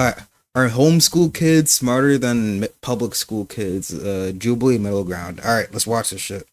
Are, are homeschool kids smarter than public school kids? Jubilee middle ground. All right, let's watch this shit.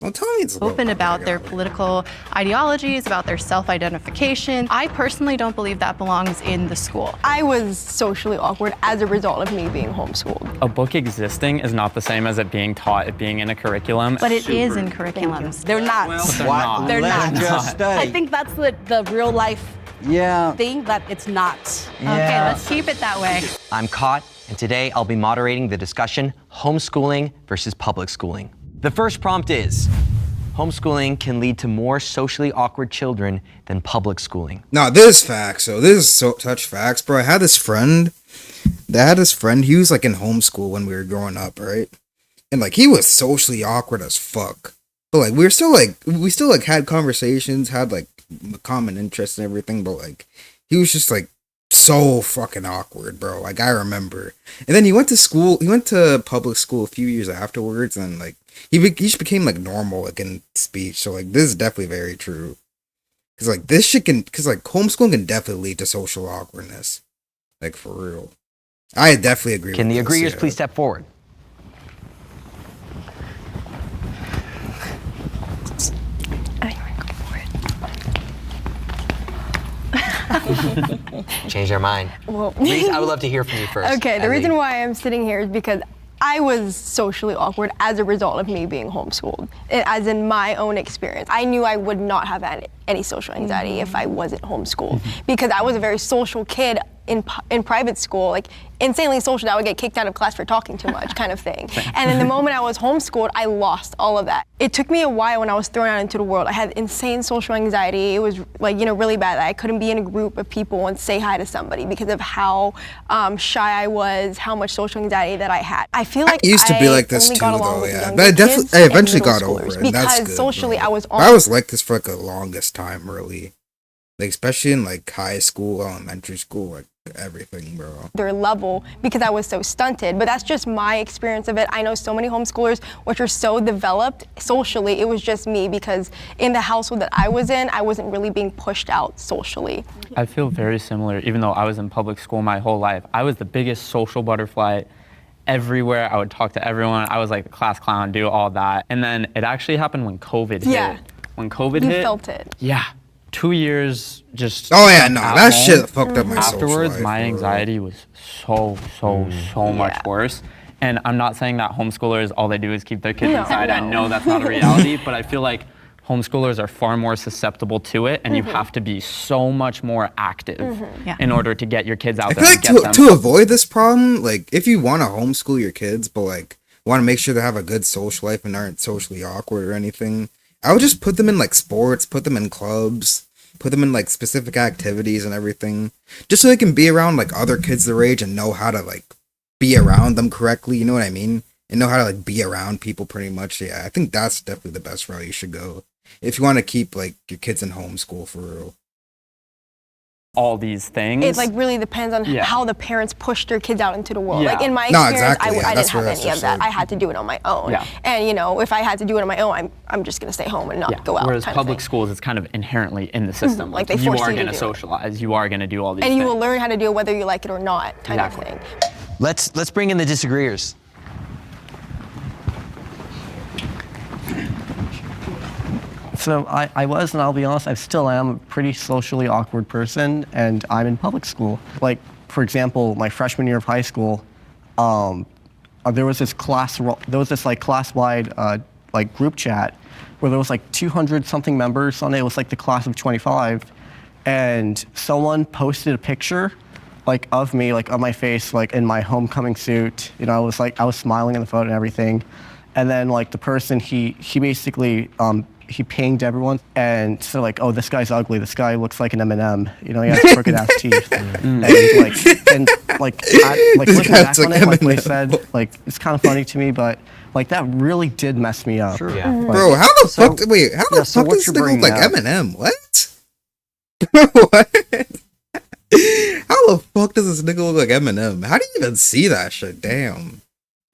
Don't tell me it's open about their political ideologies, about their self-identification. I personally don't believe that belongs in the school. I was socially awkward as a result of me being homeschooled. A book existing is not the same as it being taught, it being in a curriculum. But it is in curriculums. They're not. Well, They're not. Just I think that's the real life thing, that it's not. Okay, let's keep it that way. I'm Caught, and today I'll be moderating the discussion, homeschooling versus public schooling. The first prompt is, homeschooling can lead to more socially awkward children than public schooling. No, this is facts. So this is such facts, bro. I had this friend. He was like in homeschool when we were growing up, right? And like he was socially awkward as fuck. But like we still had conversations, had like common interests and everything. But like he was just like so fucking awkward, bro. Like I remember. And then he went to public school a few years afterwards, and like he just became like normal, like in speech. So like this is definitely very true. Cause like homeschooling can definitely lead to social awkwardness. Like for real. I definitely agree Can with the this, agreeers yeah. please step forward? Change their mind. Well, Reese, I would love to hear from you first. okay, the reason why I'm sitting here is because I was socially awkward as a result of me being homeschooled. As in my own experience, I knew I would not have had any social anxiety if I wasn't homeschooled, because I was a very social kid in private school, like insanely social. I would get kicked out of class for talking too much, kind of thing. And then the moment I was homeschooled, I lost all of that. It took me a while when I was thrown out into the world. I had insane social anxiety. It was like, really bad. I couldn't be in a group of people and say hi to somebody because of how shy I was, how much social anxiety that I had. I feel like I used to be like this only too, got along though. with Yeah, younger but kids I and eventually middle got over schoolers, it. And that's because good, socially bro. I was on. I was like this for like the longest time, really. Like especially in like high school, elementary school, like everything, bro. Their level because I was so stunted, but that's just my experience of it. I know so many homeschoolers which are so developed socially. It was just me because in the household that I was in, I wasn't really being pushed out socially. I feel very similar, even though I was in public school my whole life. I was the biggest social butterfly everywhere. I would talk to everyone. I was like the class clown, do all that. And then it actually happened when COVID hit. When COVID hit. You felt it. Yeah. 2 years just. Oh yeah, no, that home. shit fucked up my social Afterwards, life, my bro. anxiety was so much worse. And I'm not saying that homeschoolers, all they do is keep their kids inside. I know that's not a reality, but I feel like homeschoolers are far more susceptible to it, and you have to be so much more active in order to get your kids out I there. feel like to avoid this problem, like if you want to homeschool your kids, but like want to make sure they have a good social life and aren't socially awkward or anything, I would just put them in like sports, put them in clubs, put them in like specific activities and everything, just so they can be around like other kids their age and know how to like be around them correctly. You know what I mean? And know how to like be around people pretty much. Yeah, I think that's definitely the best route you should go if you want to keep like your kids in homeschool for real. all these things. It like really depends on how the parents push their kids out into the world. Yeah. Like in my No, experience, exactly, yeah, I that's didn't have what any of that. I had to do it on my own. Yeah. And if I had to do it on my own, I'm just gonna stay home and not go out. Whereas kind of public thing. schools, it's kind of inherently in the system. Like, they you force are you to going to do it. socialize. You are going to do all these And things. you will learn how to do it whether you like it or not, kind of Exactly. thing. Let's bring in the disagreeers. So I was, and I'll be honest, I still am a pretty socially awkward person, and I'm in public school. Like, for example, my freshman year of high school, there was this like class-wide like group chat where there was like 200 something members on it. It was like the class of 25, and someone posted a picture like of me, like of my face, like in my homecoming suit. I was smiling in the photo and everything. And then like the person, he basically, he pinged everyone and said like, oh, this guy's ugly. This guy looks like an M&M. He has crooked ass teeth. And like looking back on it, like they said, like it's kind of funny to me, but like that really did mess me up. Sure. Yeah. Bro, how the fuck? Wait, how the fuck does this nigga look like Eminem? What? What? How the fuck does this nigga look like Eminem? How do you even see that shit? Damn.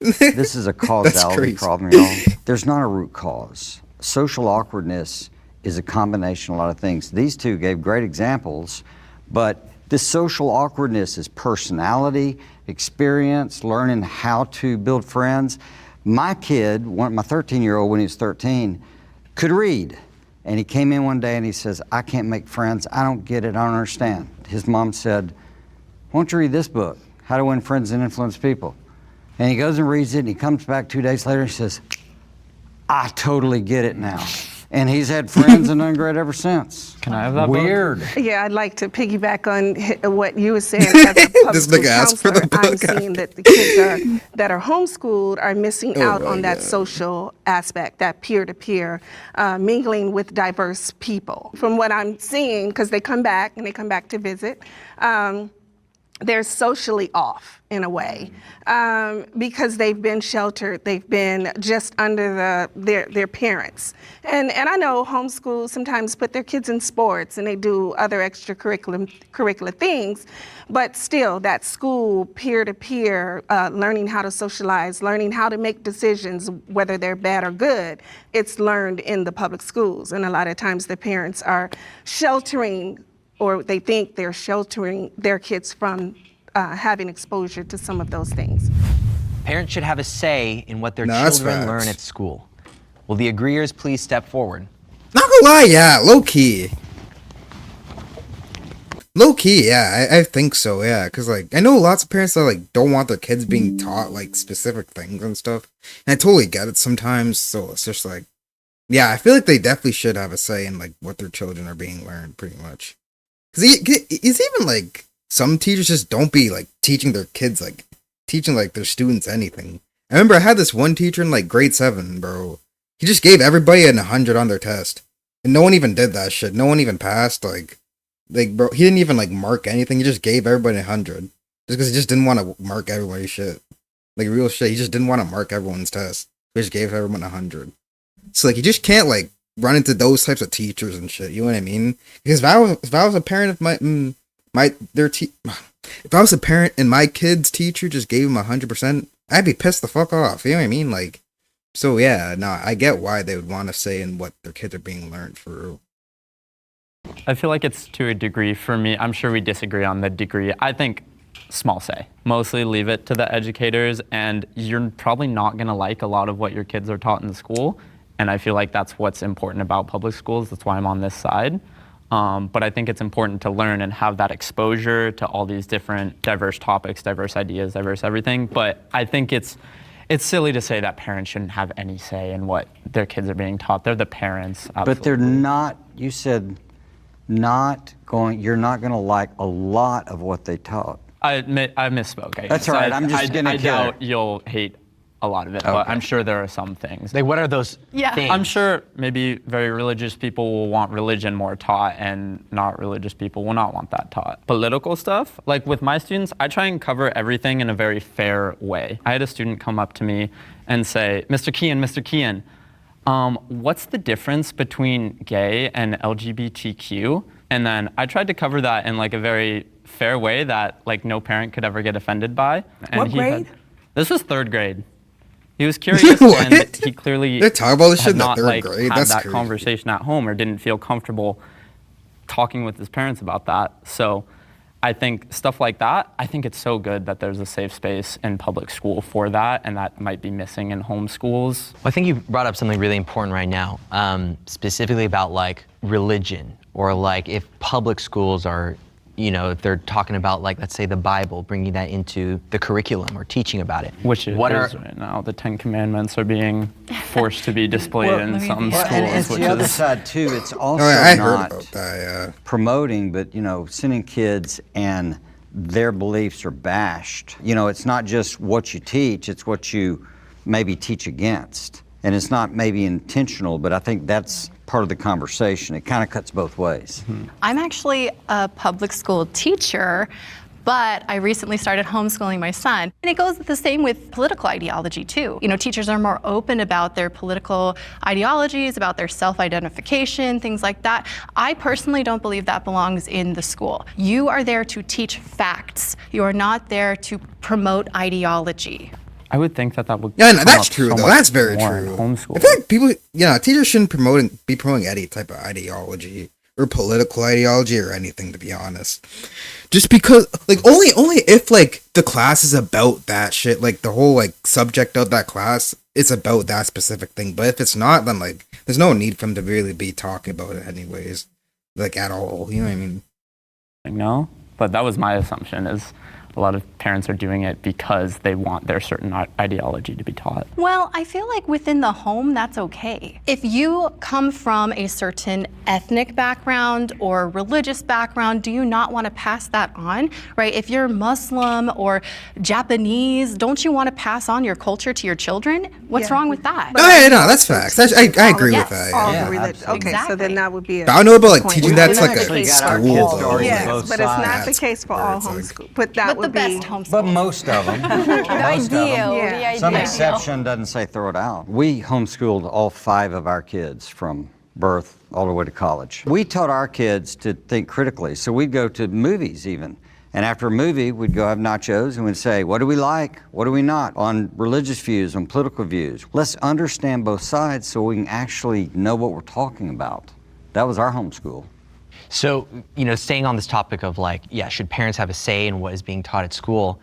This is a causality crazy. problem, y'all. There's not a root cause. Social awkwardness is a combination of a lot of things. These two gave great examples, But this social awkwardness is personality, experience, learning how to build friends. My kid, my 13-year-old, when he was 13, could read. And he came in one day and he says, I can't make friends. I don't get it. I don't understand. His mom said, why don't you read this book, How to Win Friends and Influence People? And he goes and reads it, and he comes back 2 days later and says, I totally get it now. And he's had friends and done great ever since. Can I have that Weird. book? Yeah, I'd like to piggyback on what you were saying. As a public This school nigga asked for the counselor, I'm book. seeing that the kids that are homeschooled are missing out my on that God. social aspect, that peer-to-peer mingling with diverse people. From what I'm seeing, because they come back to visit, they're socially off in a way because they've been sheltered, they've been just under their parents. And I know homeschool sometimes put their kids in sports and they do other extracurricular things, but still that school peer-to-peer, learning how to socialize, learning how to make decisions, whether they're bad or good, it's learned in the public schools. And a lot of times the parents are sheltering, or they think they're sheltering their kids from having exposure to some of those things. Parents should have a say in what their That's children facts. learn at school. Will the agreeers please step forward? Not gonna lie, yeah, low key. Low key, yeah, I think so, yeah, because like I know lots of parents that like don't want their kids being taught like specific things and stuff, and I totally get it sometimes. So it's just like, yeah, I feel like they definitely should have a say in like what their children are being learned, pretty much. Because it's even like some teachers just don't be like teaching their kids like teaching like their students anything. I remember I had this one teacher in like grade 7, bro. He just gave everybody an 100 on their test, and no one even did that shit. No one even passed. Like bro, he didn't even like mark anything. He just gave everybody 100 just because he just didn't want to mark everybody's shit. Like real shit. He just didn't want to mark everyone's test. He just gave everyone 100. So like you just can't like run into those types of teachers and shit. You know what I mean? Because if I was a parent of if I was a parent and my kid's teacher just gave him 100%, I'd be pissed the fuck off. You know what I mean? Like, so yeah, no, I get why they would want to say in what their kids are being learned for real. I feel like it's to a degree for me. I'm sure we disagree on the degree. I think small say. Mostly leave it to the educators, and you're probably not going to like a lot of what your kids are taught in the school. And I feel like that's what's important about public schools. That's why I'm on this side. But I think it's important to learn and have that exposure to all these different diverse topics, diverse ideas, diverse everything. But I think it's silly to say that parents shouldn't have any say in what their kids are being taught. They're the parents. Absolutely. But they're not, you said, you're not going to like a lot of what they taught. I misspoke. That's all right. I'm just going to I doubt you'll hate a lot of it, but I'm sure there are some things. What are those things? I'm sure maybe very religious people will want religion more taught, and not religious people will not want that taught. Political stuff, like with my students, I try and cover everything in a very fair way. I had a student come up to me and say, Mr. Kean, what's the difference between gay and LGBTQ? And then I tried to cover that in like a very fair way that like no parent could ever get offended by. And What grade? This was 3rd grade. He was curious, and he clearly They're talking about this shit had in the not 3rd like grade? had That's that crazy. conversation at home, or didn't feel comfortable talking with his parents about that. So I think stuff like that, I think it's so good that there's a safe space in public school for that, and that might be missing in homeschools. Well, I think you brought up something really important right now, specifically about like religion, or like if public schools are, if they're talking about like, let's say the Bible, bringing that into the curriculum or teaching about it. Which it is right now. The 10 Commandments are being forced to be displayed in some schools. And it's which the other is, side too. It's also I heard not about that, yeah. promoting, but sending kids and their beliefs are bashed. It's not just what you teach, it's what you maybe teach against. And it's not maybe intentional, but I think that's part of the conversation. It kind of cuts both ways. I'm actually a public school teacher, but I recently started homeschooling my son. And it goes the same with political ideology too. Teachers are more open about their political ideologies, about their self-identification, things like that. I personally don't believe that belongs in the school. You are there to teach facts. You are not there to promote ideology. I would think that would Yeah, no, come that's up true so though. much That's very more in true. homeschool. I feel like people, teachers shouldn't be promoting any type of ideology or political ideology or anything, to be honest. Just because, like, only if, like, the class is about that shit, like, the whole, like, subject of that class, it's about that specific thing. But if it's not, then, like, there's no need for them to really be talking about it anyways, like, at all, you know what I mean? No, but that was my assumption, is a lot of parents are doing it because they want their certain ideology to be taught. Well, I feel like within the home, that's okay. If you come from a certain ethnic background or religious background, do you not want to pass that on, right? If you're Muslim or Japanese, don't you want to pass on your culture to your children? What's wrong with that? Oh, yeah, no, that's facts. I agree with that. All Yeah. the religion. Okay, so Exactly. then that would be a But I don't know about, like, point. teaching that's like Actually a got our school, kids though. started Yes, both but it's not sides. the case for Where all it's like- homeschool. But that But the would best be. homeschool. But most of them. The ideal, Yeah. the ideal. Some exception doesn't say throw it out. We homeschooled all 5 of our kids from birth all the way to college. We taught our kids to think critically, so we'd go to movies even. And after a movie, we'd go have nachos and we'd say, what do we like? What do we not? On religious views, on political views. Let's understand both sides so we can actually know what we're talking about. That was our homeschool. So, staying on this topic of like, yeah, should parents have a say in what is being taught at school?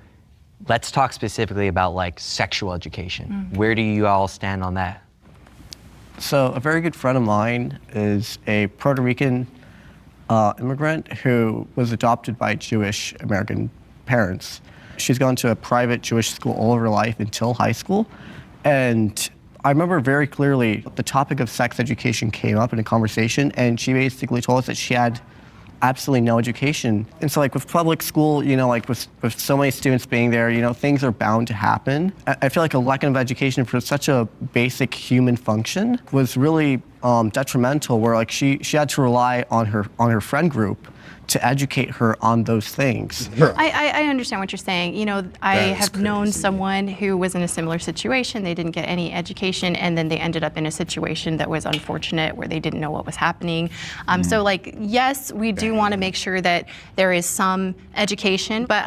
Let's talk specifically about like sexual education. Where do you all stand on that? So a very good friend of mine is a Puerto Rican immigrant who was adopted by Jewish American parents. She's gone to a private Jewish school all of her life until high school. And I remember very clearly the topic of sex education came up in a conversation, and she basically told us that she had absolutely no education. And so like with public school, like with so many students being there, things are bound to happen. I feel like a lack of education for such a basic human function was really detrimental, where like she had to rely on her friend group to educate her on those things. I understand what you're saying. I That is have known crazy. someone who was in a similar situation. They didn't get any education, and then they ended up in a situation that was unfortunate where they didn't know what was happening. So, like, yes, we do want to make sure that there is some education, but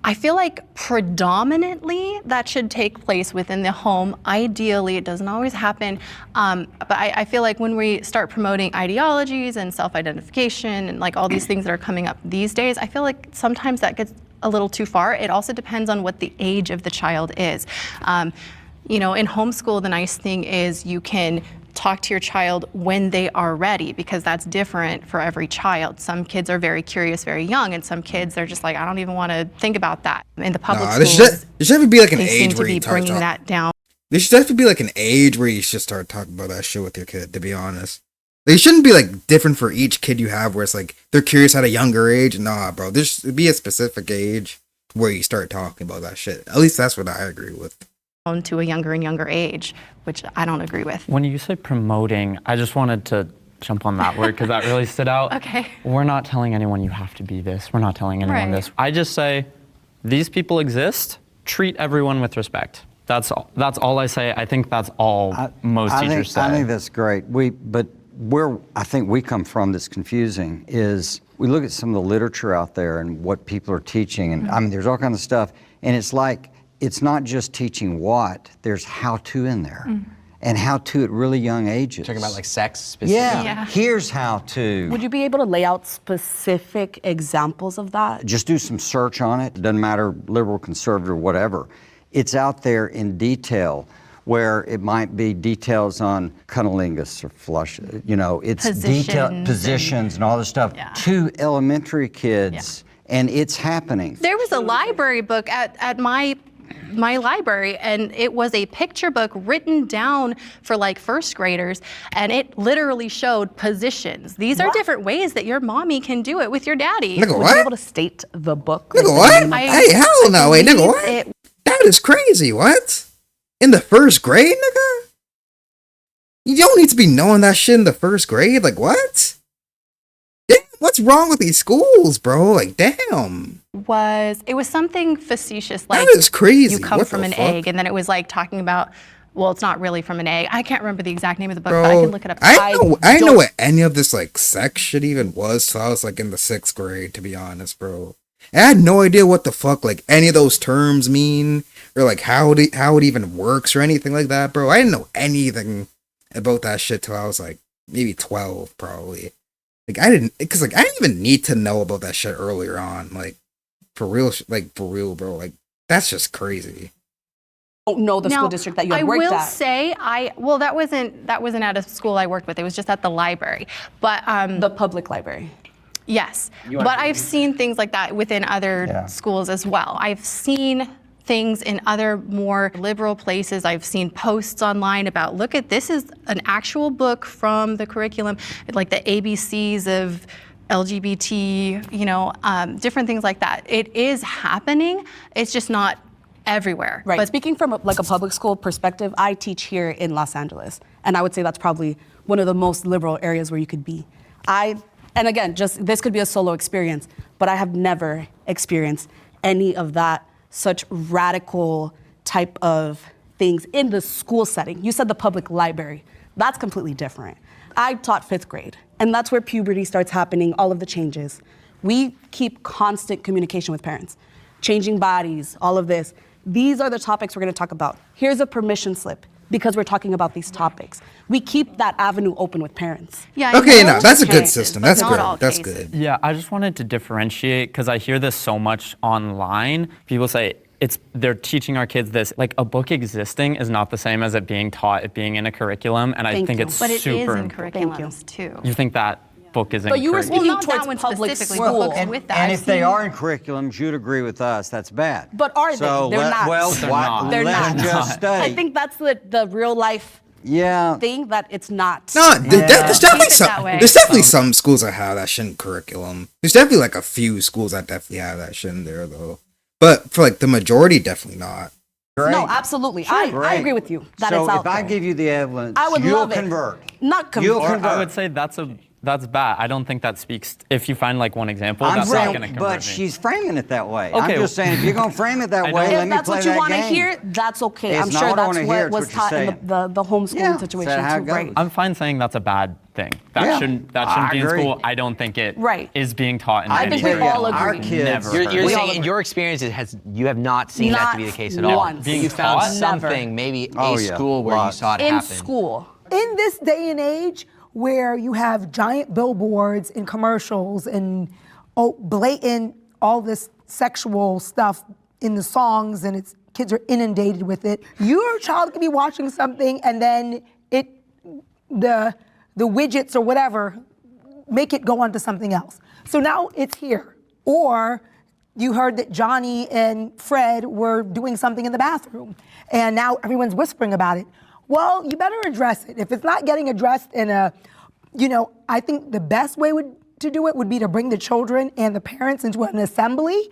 I feel like predominantly that should take place within the home. Ideally, it doesn't always happen, but I feel like when we start promoting ideologies and self-identification and like all these things that are coming up these days, I feel like sometimes that gets a little too far. It also depends on what the age of the child is. In homeschool, the nice thing is you can talk to your child when they are ready, because that's different for every child. Some kids are very curious, very young, and some kids are just like, I don't even want to think about that. In the public There schools, should definitely be like an they seem age to where be you start bringing talking. that down. There should definitely be like an age where you should start talking about that shit with your kid, to be honest. They shouldn't be like different for each kid you have, where it's like they're curious at a younger age. Nah, bro, there should be a specific age where you start talking about that shit. At least that's what I agree with. To a younger and younger age, which I don't agree with. When you say promoting, I just wanted to jump on that word because that really stood out. Okay. We're not telling anyone you have to be this. We're not telling anyone Right. this. I just say, these people exist. Treat everyone with respect. That's all. That's all I say. I think that's all most teachers say. I think that's great. But where I think we come from that's confusing is we look at some of the literature out there and what people are teaching, and I mean, there's all kinds of stuff, and it's like, it's not just teaching what, there's how to in there. And how to at really young ages. Talking about like sex specifically? Yeah, here's how to. Would you be able to lay out specific examples of that? Just do some search on it. It doesn't matter, liberal, conservative, whatever. It's out there in detail, where it might be details on cunnilingus or flush, it's positions and all this stuff to elementary kids, and it's happening. There was a library book at my library, and it was a picture book written down for like first graders, and it literally showed positions. These are different ways that your mommy can do it with your daddy. Nigga, Would you be able what? to state the book? Nigga, what? Hey, hell no, wait, nigga, what? That is crazy, what? In the first grade, nigga? You don't need to be knowing that shit in the first grade, like, what? Damn, what's wrong with these schools, bro? Like, damn. It was something facetious, like That is crazy. you come What from the an fuck? egg, and then it was like talking about, well, it's not really from an egg. I can't remember the exact name of the book, Bro, but I can look it up. I didn't know don't- what any of this like sex shit even was till I was like in the 6th grade, to be honest, bro. And I had no idea what the fuck like any of those terms mean, or like how it even works or anything like that, bro. I didn't know anything about that shit till I was like maybe 12 probably. Like I didn't even need to know about that shit earlier on. Like for real, bro. Like that's just crazy. Don't know the school district that you had worked at. I will say, that wasn't at a school I worked with. It was just at the library. But the public library. Yes, but I've seen things like that within other schools as well. I've seen things in other more liberal places. I've seen posts online about, look at this is an actual book from the curriculum, like the ABCs of LGBT, different things like that. It is happening. It's just not everywhere. Right. But speaking from a public school perspective, I teach here in Los Angeles, and I would say that's probably one of the most liberal areas where you could be. And again, just this could be a solo experience, but I have never experienced any of that, such radical type of things in the school setting. You said the public library. That's completely different. I taught 5th grade, and that's where puberty starts happening, all of the changes. We keep constant communication with parents, changing bodies, all of this. These are the topics we're gonna talk about. Here's a permission slip, because we're talking about these topics. We keep that avenue open with parents. yeah. Okay, no, that's a good system. That's good. That's good. Yeah, I just wanted to differentiate because I hear this so much online. People say they're teaching our kids this. Like a book existing is not the same as it being taught, it being in a curriculum, and I think it's But it super is in important. curriculums too. You think that book is in But you were curriculum? speaking not that towards one public specifically, school. but books with that. And I've if they seen- are in curriculums, you'd agree with us, that's bad. But are they? So They're not. Well, They're why, not. They're let's not. just study. I think that's the real life thing, that it's not. No, there's definitely Keep it that way. some schools that have that shit in curriculum. There's definitely like a few schools that definitely have that shit in there though. But for like the majority, definitely not. Great. No, absolutely. I agree with you that so it's out if I there. give you the evidence, I would you'll love it. convert. Not convert. You'll Or convert. I would say that's bad. I don't think that speaks. If you find like one example, I'm that's not saying, going to convert but me. she's framing it that way. Okay. I'm just saying, if you're going to frame it that way, If let me that's play what you that want to game. hear, that's okay. It's I'm not sure what I that's wanna what hear, it's was what you're taught in saying. the homeschooling Yeah, situation is that how too, it goes? right? I'm fine saying that's a bad thing. That Yeah. shouldn't I be in agree. school. I don't think it Right. is being taught in I any think we all curriculum. agree. Our kids- Never You're heard of We it. all saying in your experience, you have not seen that to be the case at all. once. Being You found taught? something, maybe Oh, a yeah. school where you Lots. saw it In happen. school. In this day and age where you have giant billboards and commercials and blatant all this sexual stuff in the songs and kids are inundated with it, your child could be watching something and then the widgets or whatever make it go on to something else. So now it's here. Or you heard that Johnny and Fred were doing something in the bathroom and now everyone's whispering about it. Well, you better address it. If it's not getting addressed in I think the best way to do it would be to bring the children and the parents into an assembly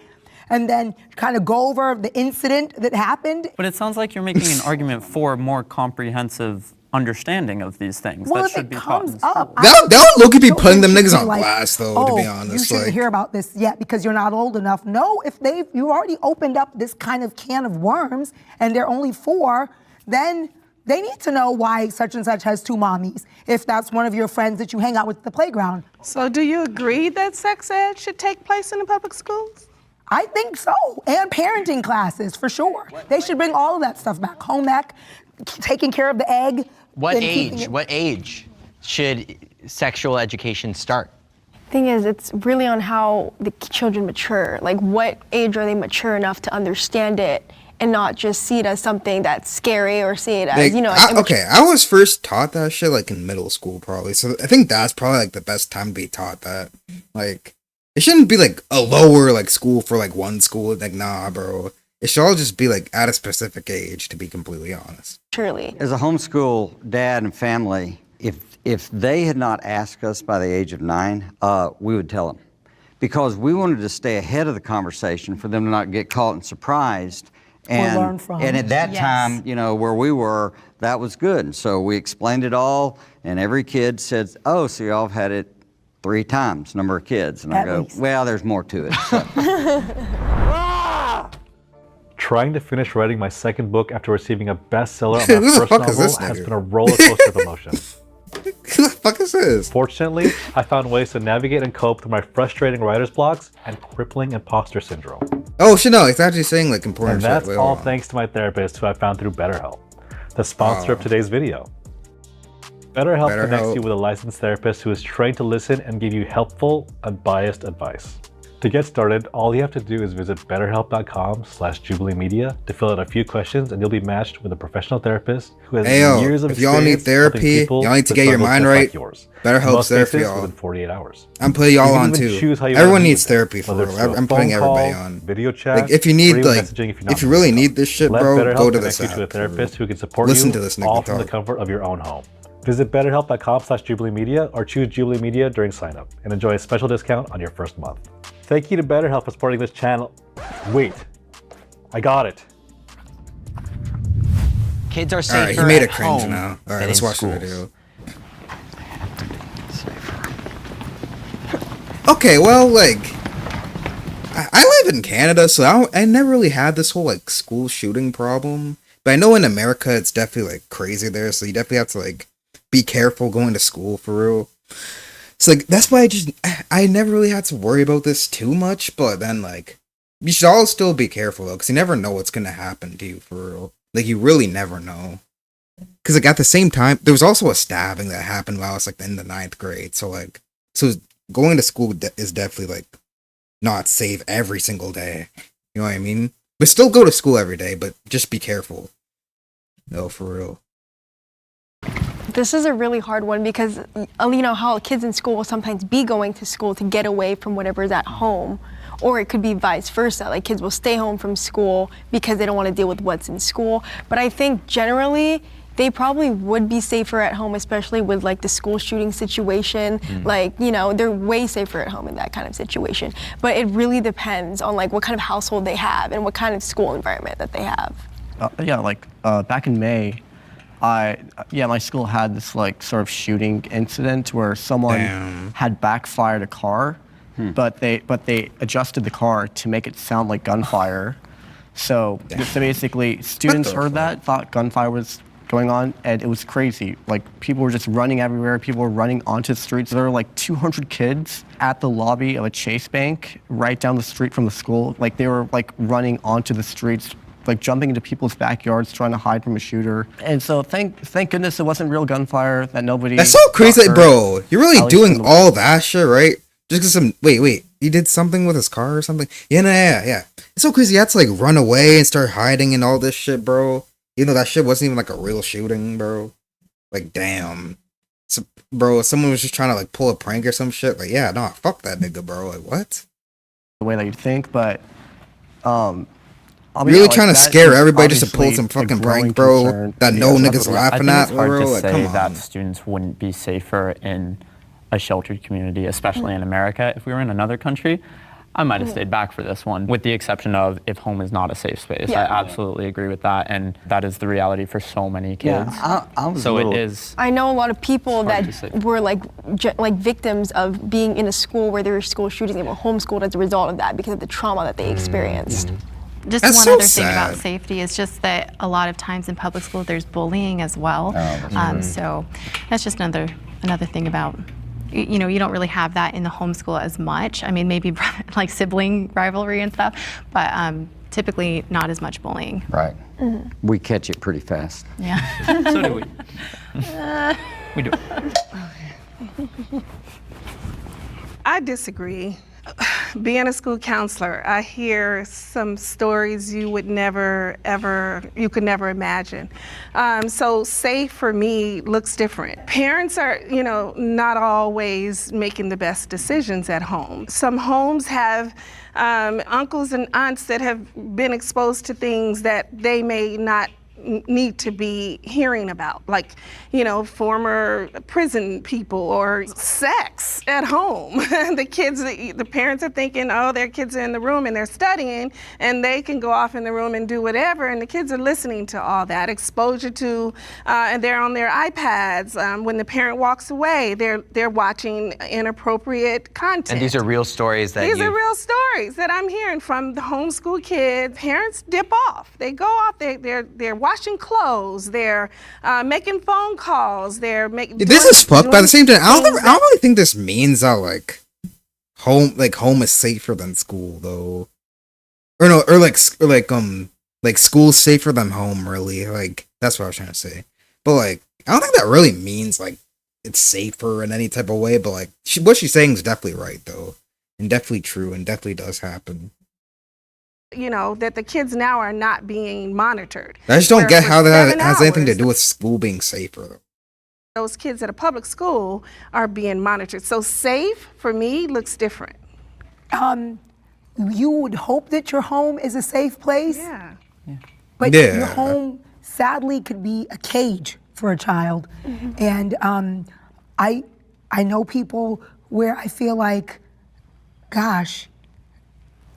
and then kind of go over the incident that happened. But it sounds like you're making an argument for more comprehensive understanding of these things Well, that if should it be taught in comes school. up, That would look at be children putting them should niggas be on like, blast though, to be you honest. shouldn't Like, hear about this yet because you're not old enough. No, if you already opened up this kind of can of worms and they're only 4, then they need to know why such and such has 2 mommies, if that's one of your friends that you hang out with at the playground. So do you agree that sex ed should take place in the public schools? I think so, and parenting classes, for sure. They should bring all of that stuff back. Home ec, taking care of the egg. What and keeping age? it- What age should sexual education start? Thing is, it's really on how the children mature. Like, what age are they mature enough to understand it and not just see it as something that's scary or see it as, I was first taught that shit like in middle school probably. So I think that's probably like the best time to be taught that. Like, it shouldn't be like a lower like school for like one school. Like, nah, bro. It should all just be like at a specific age, to be completely honest. Surely. As a homeschool dad and family, if they had not asked us by the age of 9, we would tell them. Because we wanted to stay ahead of the conversation for them to not get caught and surprised. And, learn from. and at that Yes. time, where we were, that was good. And so we explained it all, and every kid said, oh, so y'all have had it 3 times, number of kids. And I At go, least. well, there's more to it. So. Trying to finish writing my second book after receiving a bestseller on Who my the first fuck is novel this has nigga? been a roller coaster of emotions. Who the fuck is this? Fortunately, I found ways to navigate and cope through my frustrating writer's blocks and crippling imposter syndrome. Oh shit, no, it's actually saying like And important shit. that's Wait, all hold on. thanks to my therapist who I found through BetterHelp, the sponsor of today's video. BetterHelp connects you with a licensed therapist who is trained to listen and give you helpful, unbiased advice. To get started, all you have to do is visit betterhelp.com/Jubilee Media to fill out a few questions, and you'll be matched with a professional therapist who has years of experience. If y'all need therapy, y'all need to get your mind right. BetterHelp's there for y'all. Within 48 hours. I'm putting y'all on too. Everyone needs therapy for real. I'm putting everybody on. Video chat. Like if you need, if you really need this shit, bro, go to this app. To a therapist who can support Listen you to this nigga all from talk. the comfort of your own home. Visit betterhelp.com/Jubilee Media or choose Jubilee Media during sign up and enjoy a special discount on your first month. Thank you to BetterHelp for supporting this channel. Wait, I got it. Kids are safer Alright, he made at it cringe home now. Alright, than let's in watch the schools. video. Okay, well, like, I live in Canada, so I never really had this whole, like, school shooting problem. But I know in America, it's definitely, like, crazy there, so you definitely have to, like, be careful going to school, for real. So, like, that's why I never really had to worry about this too much, but then, like, you should all still be careful, though, because you never know what's gonna happen to you, for real. Like, you really never know. Because, like, at the same time, there was also a stabbing that happened while I was, like, in the 9th grade, so, like, going to school is definitely, like, not safe every single day. You know what I mean? But still go to school every day, but just be careful. No, for real. This is a really hard one because you know how kids in school will sometimes be going to school to get away from whatever's at home, or it could be vice versa. Like kids will stay home from school because they don't want to deal with what's in school. But I think generally they probably would be safer at home, especially with like the school shooting situation. Like, you know, they're way safer at home in that kind of situation. But it really depends on like what kind of household they have and what kind of school environment that they have. Back in May, my school had this like sort of shooting incident where someone had backfired a car, but they adjusted the car to make it sound like gunfire. So basically, students heard that, thought gunfire was going on, and it was crazy. Like people were just running everywhere. People were running onto the streets. There were like 200 kids at the lobby of a Chase Bank right down the street from the school. Like they were like running onto the streets, like jumping into people's backyards, trying to hide from a shooter. And so thank goodness it wasn't real gunfire, that nobody. That's so crazy, got hurt, bro. You're really at least doing in the- all that shit, right? Just because wait, he did something with his car or something? Yeah. It's so crazy. He had to like run away and start hiding and all this shit, bro. You know, that shit wasn't even like a real shooting, bro. Like, damn. So, bro, someone was just trying to like pull a prank or some shit. Like, yeah, nah, fuck that nigga, bro. Like, what? The way that you'd think, but I'll be Really honest, trying to that scare is everybody just to pull obviously some a fucking growing prank, bro, concern. that no niggas I laughing think at, it's hard bro. to Like, say come that on. students wouldn't be safer in a sheltered community, especially in America. If we were in another country, I might have stayed back for this one, with the exception of if home is not a safe space. Yeah. I absolutely agree with that, and that is the reality for so many kids. I was So a little, it is. I know a lot of people hard to say. that were like victims of being in a school where there were school shootings. They were homeschooled as a result of that because of the trauma that they experienced. Just That's one so other thing about sad. safety is just that a lot of times in public school there's bullying as well. So that's just another thing about, you know, you don't really have that in the homeschool as much. I mean, maybe like sibling rivalry and stuff, but typically not as much bullying. right. We catch it pretty fast. Yeah. So do we. We do. I disagree. Being a school counselor, I hear some stories you could never imagine. So safe for me looks different. Parents are, you know, not always making the best decisions at home. Some homes have uncles and aunts that have been exposed to things that they may not need to be hearing about, like, you know, former prison people or sex at home. The parents are thinking, oh, their kids are in the room and they're studying and they can go off in the room and do whatever, and the kids are listening to all that. Exposure to, and they're on their iPads. When the parent walks away, they're watching inappropriate content. And these are real stories that These are real stories that I'm hearing from the homeschool kids. Parents dip off. They go off. They're washing clothes. They're making phone calls. They're making. This is fucked, but at the same time, I don't really think this means that like home is safer than school though, or no, or like school's safer than home. Really, like that's what I was trying to say. But like I don't think that really means like it's safer in any type of way, but like what she's saying is definitely right though, and definitely true, and definitely does happen. You know, that the kids now are not being monitored. I just don't Where get for how that 7 has anything to hours, do with school being safer though. those kids at a public school are being monitored. So safe for me looks different. You would hope that your home is a safe place. Yeah. But Yeah. your home, sadly, could be a cage for a child. And I know people where I feel like, gosh,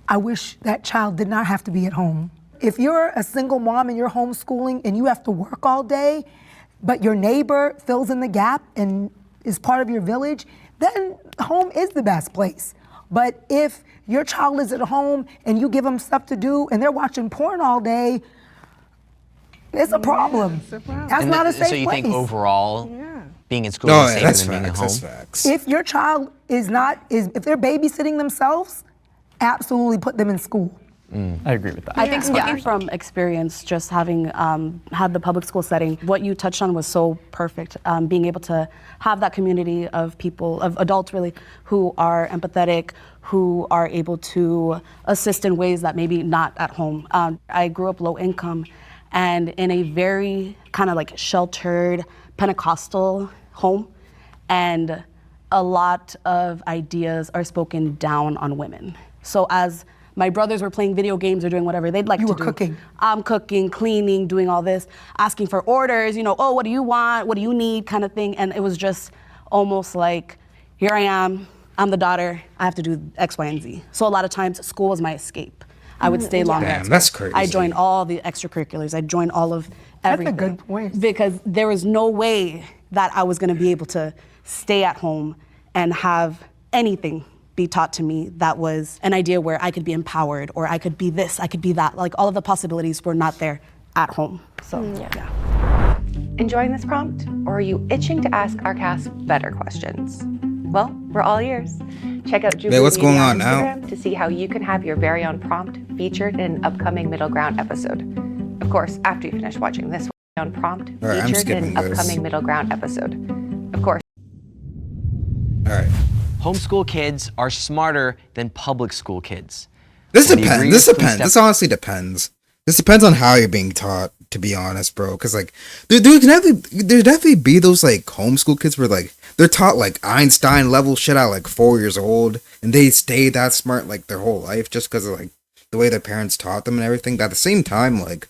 I wish that child did not have to be at home. If you're a single mom and you're homeschooling and you have to work all day, but your neighbor fills in the gap and is part of your village, then home is the best place. But if your child is at home and you give them stuff to do and they're watching porn all day, it's a problem. it's a problem. That's not a safe place. So you think overall, being in school No, is safer that's than being at facts. home? That's facts. If your child is if they're babysitting themselves, absolutely put them in school. I agree with that. I think speaking from experience, just having had the public school setting, what you touched on was so perfect. Being able to have that community of people, of adults really, who are empathetic, who are able to assist in ways that maybe not at home. I grew up low income and in a very kind of like sheltered Pentecostal home, and a lot of ideas are spoken down on women. So as my brothers were playing video games or doing whatever they'd like to do. You were cooking. I'm cooking, cleaning, doing all this, asking for orders, oh, what do you want? What do you need? Kind of thing. And it was just almost like, here I am, I'm the daughter, I have to do X, Y, and Z. So a lot of times school was my escape. I would stay longer. Damn, that's crazy. I joined all the extracurriculars. I joined all of everything. That's a good point. Because there was no way that I was gonna be able to stay at home and have anything be taught to me that was an idea where I could be empowered or I could be this, I could be that. Like all of the possibilities were not there at home. So yeah. Enjoying this prompt, or are you itching to ask our cast better questions? Well, we're all ears. Check out Jubilee what's Media going on on now? Instagram to see how you can have your very own prompt featured in an upcoming Middle Ground episode. Of course, after you finish watching this one, prompt All right, I'm featured in skipping an this. upcoming Middle Ground episode. Of course. All right. Homeschool kids are smarter than public school kids. This Would you depends. agree This or please depends. step- This honestly depends. This depends on how you're being taught, to be honest, bro. Because like, there definitely be those like homeschool kids where like they're taught like Einstein level shit at like 4 years old, and they stay that smart like their whole life just because of like the way their parents taught them and everything. But at the same time, like,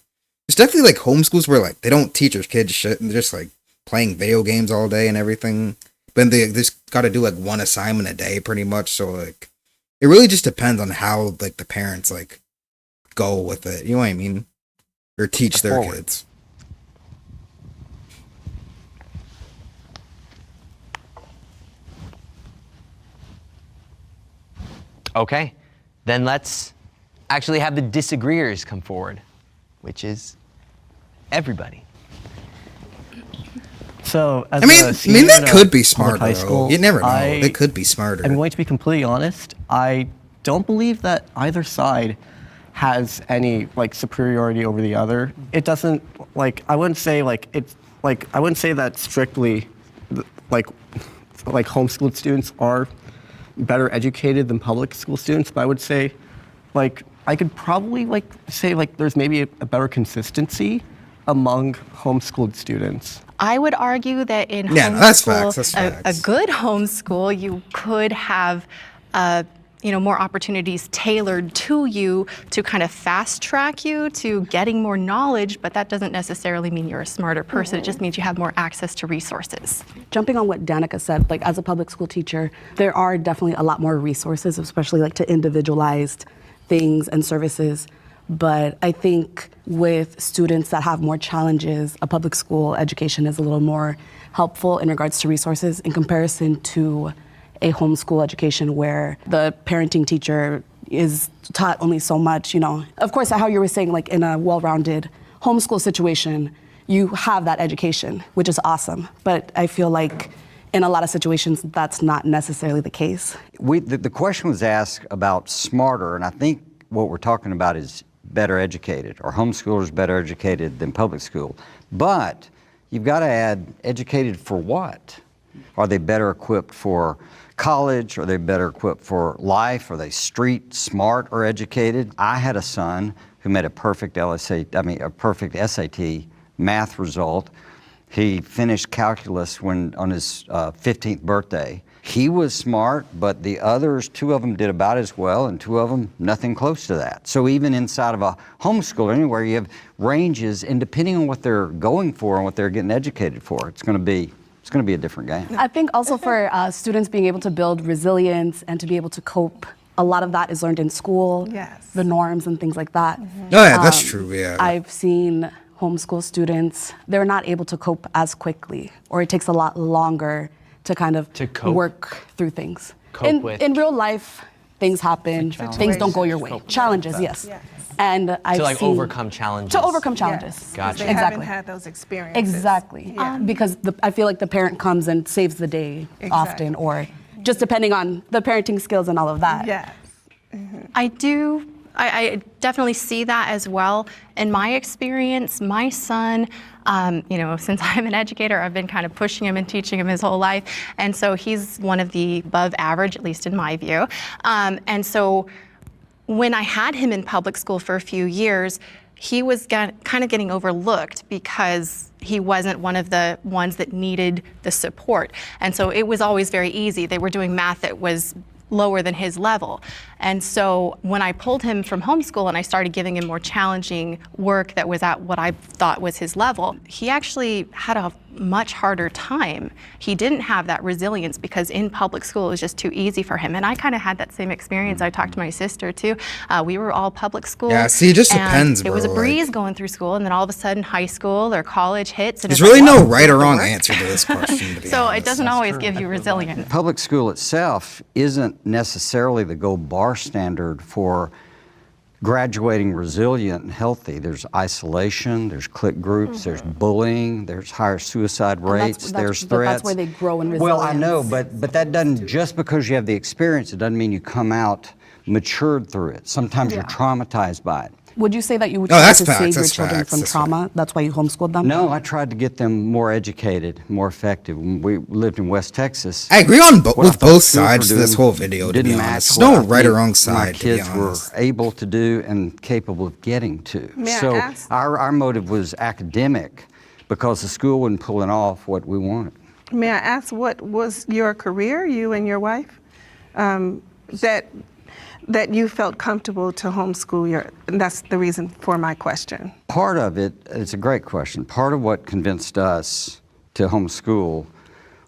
there's definitely like homeschools where like they don't teach their kids shit and they're just like playing video games all day and everything. But they just got to do like one assignment a day pretty much. So like, it really just depends on how like the parents like go with it. You know what I mean? Or teach their Forward. kids. Okay, then let's actually have the disagreeers come forward, which is everybody. So, as I mean, a senior they in a could be public smarter. high Though. school, You never know. They could be smarter. I'm going to be completely honest. I don't believe that either side has any like superiority over the other. It doesn't like I wouldn't say like it's like I wouldn't say that strictly like homeschooled students are better educated than public school students, but I would say like I could probably like say like there's maybe a better consistency among homeschooled students. I would argue that in Yeah, no, homeschool, that's facts, that's a facts. good homeschool, you could have more opportunities tailored to you to kind of fast track you to getting more knowledge, but that doesn't necessarily mean you're a smarter person. It just means you have more access to resources. Jumping on what Danica said, like as a public school teacher, there are definitely a lot more resources, especially like to individualized things and services. But I think with students that have more challenges, a public school education is a little more helpful in regards to resources in comparison to a homeschool education where the parenting teacher is taught only so much, Of course, how you were saying, like in a well-rounded homeschool situation, you have that education, which is awesome. But I feel like in a lot of situations, that's not necessarily the case. The question was asked about smarter, and I think what we're talking about is better educated, or homeschoolers better educated than public school. But you've got to add educated for what? Are they better equipped for college? Are they better equipped for life? Are they street smart or educated? I had a son who made a perfect SAT math result. He finished calculus on his 15th birthday. He was smart, but the others, 2 of them did about as well, and 2 of them nothing close to that. So even inside of a homeschool, anywhere, you have ranges, and depending on what they're going for and what they're getting educated for, it's going to be a different game. I think also for students being able to build resilience and to be able to cope, a lot of that is learned in school, the norms and things like that. Oh yeah, that's true, yeah. I've seen homeschool students, they're not able to cope as quickly, or it takes a lot longer to kind of work through things. In real life, things happen, things don't go your way. Challenges, yes. And I've seen overcome challenges. To overcome challenges. Yes, Gotcha. They haven't had those experiences. Exactly. Because I feel like the parent comes and saves the day often, or just depending on the parenting skills and all of that. Yes. I definitely see that as well. In my experience, my son, since I'm an educator, I've been kind of pushing him and teaching him his whole life. And so he's one of the above average, at least in my view. And so when I had him in public school for a few years, he was kind of getting overlooked because he wasn't one of the ones that needed the support. And so it was always very easy. They were doing math that was lower than his level. And so when I pulled him from homeschool and I started giving him more challenging work that was at what I thought was his level, he actually had a much harder time. He didn't have that resilience because in public school it was just too easy for him. And I kind of had that same experience. I talked to my sister too. We were all public school. Yeah, see, it just depends, bro. It was a breeze going through school, and then all of a sudden high school or college hits. And there's really no right or wrong answer to this question, to be so honest. it doesn't always give you resilience. Public school itself isn't necessarily the gold bar standard for graduating resilient and healthy. There's isolation, there's clique groups, there's bullying, there's higher suicide rates, there's threats. But that's where they grow in resilience. Well, I know, but that doesn't, just because you have the experience, it doesn't mean you come out matured through it. Sometimes you're traumatized by it. Would you say that you would No, try that's to facts, save your that's children facts, from that's trauma? That's why you homeschooled them? No, I tried to get them more educated, more effective. When we lived in West Texas. I agree on what I with thought both schools were sides of doing this whole video, to be didn't honest. match There's no what I right or think wrong my side, to be kids honest. were able to do and capable of getting to. May I So ask? our motive was academic because the school wasn't pulling off what we wanted. May I ask, what was your career, you and your wife, that you felt comfortable to homeschool and that's the reason for my question. Part of it, it's a great question, part of what convinced us to homeschool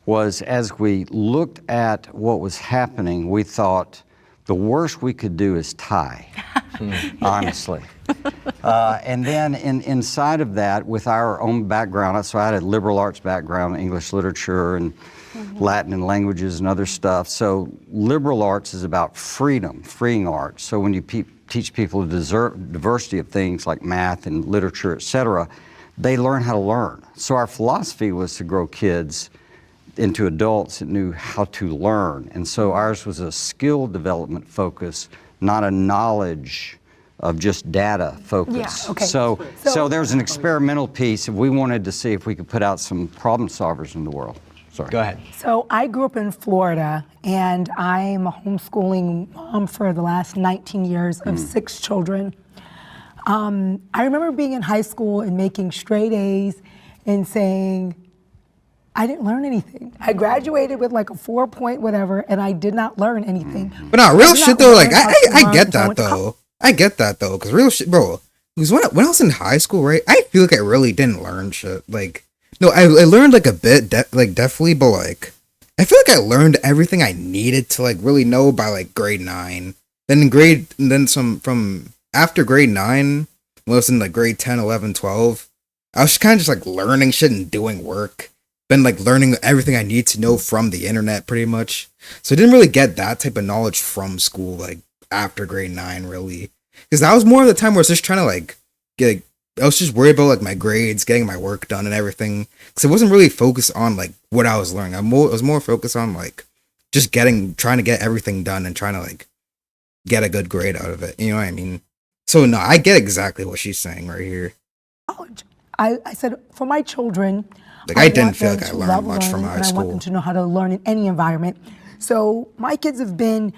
was as we looked at what was happening, we thought the worst we could do is tie, honestly. And then inside of that, with our own background, so I had a liberal arts background, English literature and Latin and languages and other stuff. So liberal arts is about freedom, freeing arts. So when you teach people a diversity of things like math and literature, et cetera, they learn how to learn. So our philosophy was to grow kids into adults that knew how to learn. And so ours was a skill development focus, not a knowledge of just data focus. Yeah, okay. So there's an experimental piece. We wanted to see if we could put out some problem solvers in the world. Sorry. Go ahead. So I grew up in Florida, and I'm a homeschooling mom for the last 19 years of 6 children. I remember being in high school and making straight A's and saying, I didn't learn anything. I graduated with like a 4 point whatever, and I did not learn anything. But not real shit though, like I get that though. I get that though, because real shit, bro. Because when I was in high school, right, I feel like I really didn't learn shit. Like, no, I learned like a bit, definitely, but like, I feel like I learned everything I needed to like really know by like grade 9. From after grade 9, when I was in like grade 10, 11, 12, I was kind of just like learning shit and doing work. Been like learning everything I need to know from the internet pretty much. So I didn't really get that type of knowledge from school like after grade 9 really. Because that was more of the time where I was just trying to like get, I was just worried about like my grades, getting my work done and everything. Because I wasn't really focused on like what I was learning. I was more focused on like just trying to get everything done and trying to like get a good grade out of it. You know what I mean? So no, I get exactly what she's saying right here. College. I said, for my children, Like I didn't want feel them like I to learned love much from learning, high and I want school. them to know how to learn in any environment. So my kids have been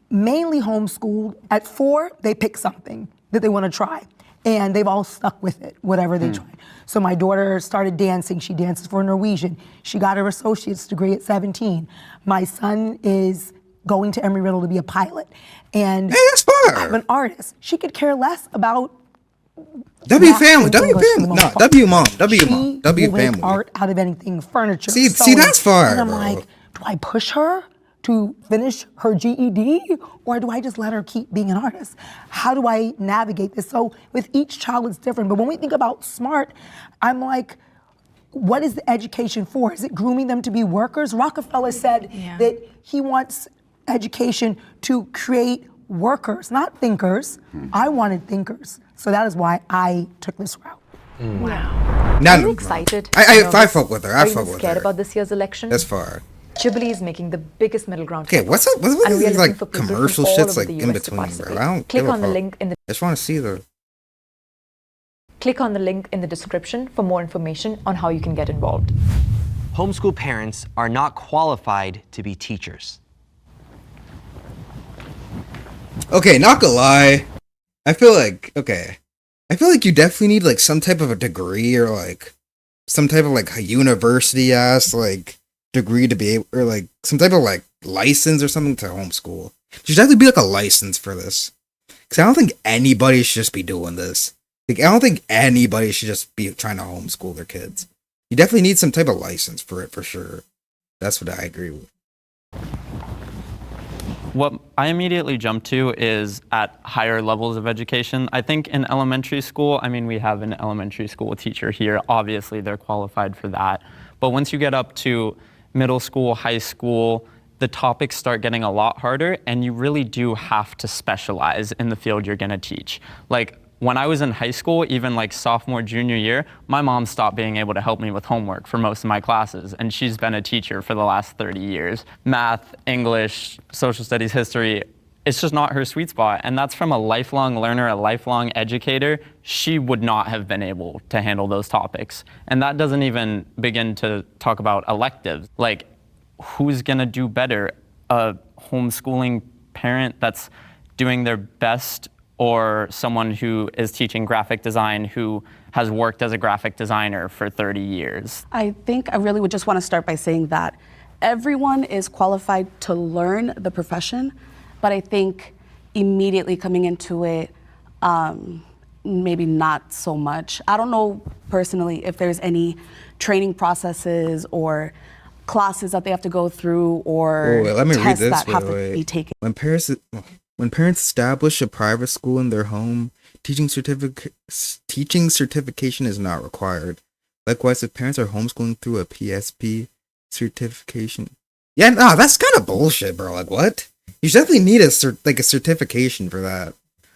mainly homeschooled. At 4, they pick something that they want to try, and they've all stuck with it, whatever they try. So my daughter started dancing. She dances for Norwegian. She got her associate's degree at 17. My son is going to Embry-Riddle to be a pilot. And Hey, that's fire. I'm an artist. She could care less about W math family, and W English for the family, most no, part. W mom, W She mom, W will make family. art out of anything, furniture. See, sewing. that's fire, And I'm bro. like, do I push her to finish her GED, or do I just let her keep being an artist? How do I navigate this? So with each child, it's different. But when we think about SMART, I'm like, what is the education for? Is it grooming them to be workers? Rockefeller said that he wants education to create workers, not thinkers. I wanted thinkers. So that is why I took this route. Wow. Now, Are you excited? I fuck with her. I Are you fuck even with scared her. about this year's election? That's fire. Jubilee is making the biggest middle ground. Okay, ever. what's up? What's with And we are these looking like for people from commercial all shits over like the in US to between, bro? participate. I don't Click give a on the fuck. link in the I just want to see the. Click on the link in the description for more information on how you can get involved. Homeschool parents are not qualified to be teachers. Okay, not gonna lie. I feel like you definitely need like some type of a degree or like some type of like a university ass like degree to be able, or like some type of like license or something to homeschool. There should definitely be like a license for this. Cause I don't think anybody should just be doing this. Like I don't think anybody should just be trying to homeschool their kids. You definitely need some type of license for it for sure. That's what I agree with. What I immediately jump to is at higher levels of education. I think in elementary school, I mean, we have an elementary school teacher here. Obviously, they're qualified for that. But once you get up to middle school, high school, the topics start getting a lot harder, and you really do have to specialize in the field you're gonna teach. Like, when I was in high school, even like sophomore, junior year, my mom stopped being able to help me with homework for most of my classes, and she's been a teacher for the last 30 years. Math, English, social studies, history, it's just not her sweet spot, and that's from a lifelong learner, a lifelong educator. She would not have been able to handle those topics. And that doesn't even begin to talk about electives. Like, who's gonna do better? A homeschooling parent that's doing their best, or someone who is teaching graphic design who has worked as a graphic designer for 30 years? I think I really would just want to start by saying that everyone is qualified to learn the profession, but I think immediately coming into it, maybe not so much. I don't know personally if there's any training processes or classes that they have to go through or let me read tests this. that have to be taken. When parents establish a private school in their home, teaching certification is not required. Likewise, if parents are homeschooling through a PSP certification, yeah, no, that's kind of bullshit, bro. Like, what? You definitely need a certification for that,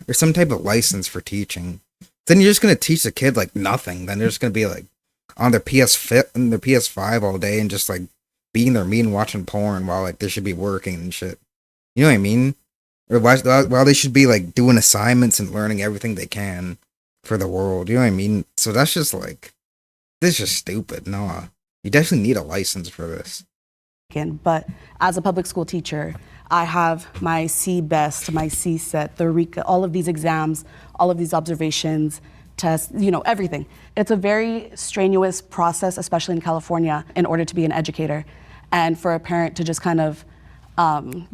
or some type of license for teaching. Then you're just gonna teach the kid like nothing. Then they're just gonna be like on their PS5 all day and just like being their meat and watching porn while like they should be working and shit. You know what I mean? Or while they should be like doing assignments and learning everything they can for the world. You know what I mean? So that's just like, this is just stupid. No, you definitely need a license for this. But as a public school teacher, I have my C-BEST, my C-SET, the RECA, all of these exams, all of these observations, tests, everything. It's a very strenuous process, especially in California, in order to be an educator. And for a parent to just kind of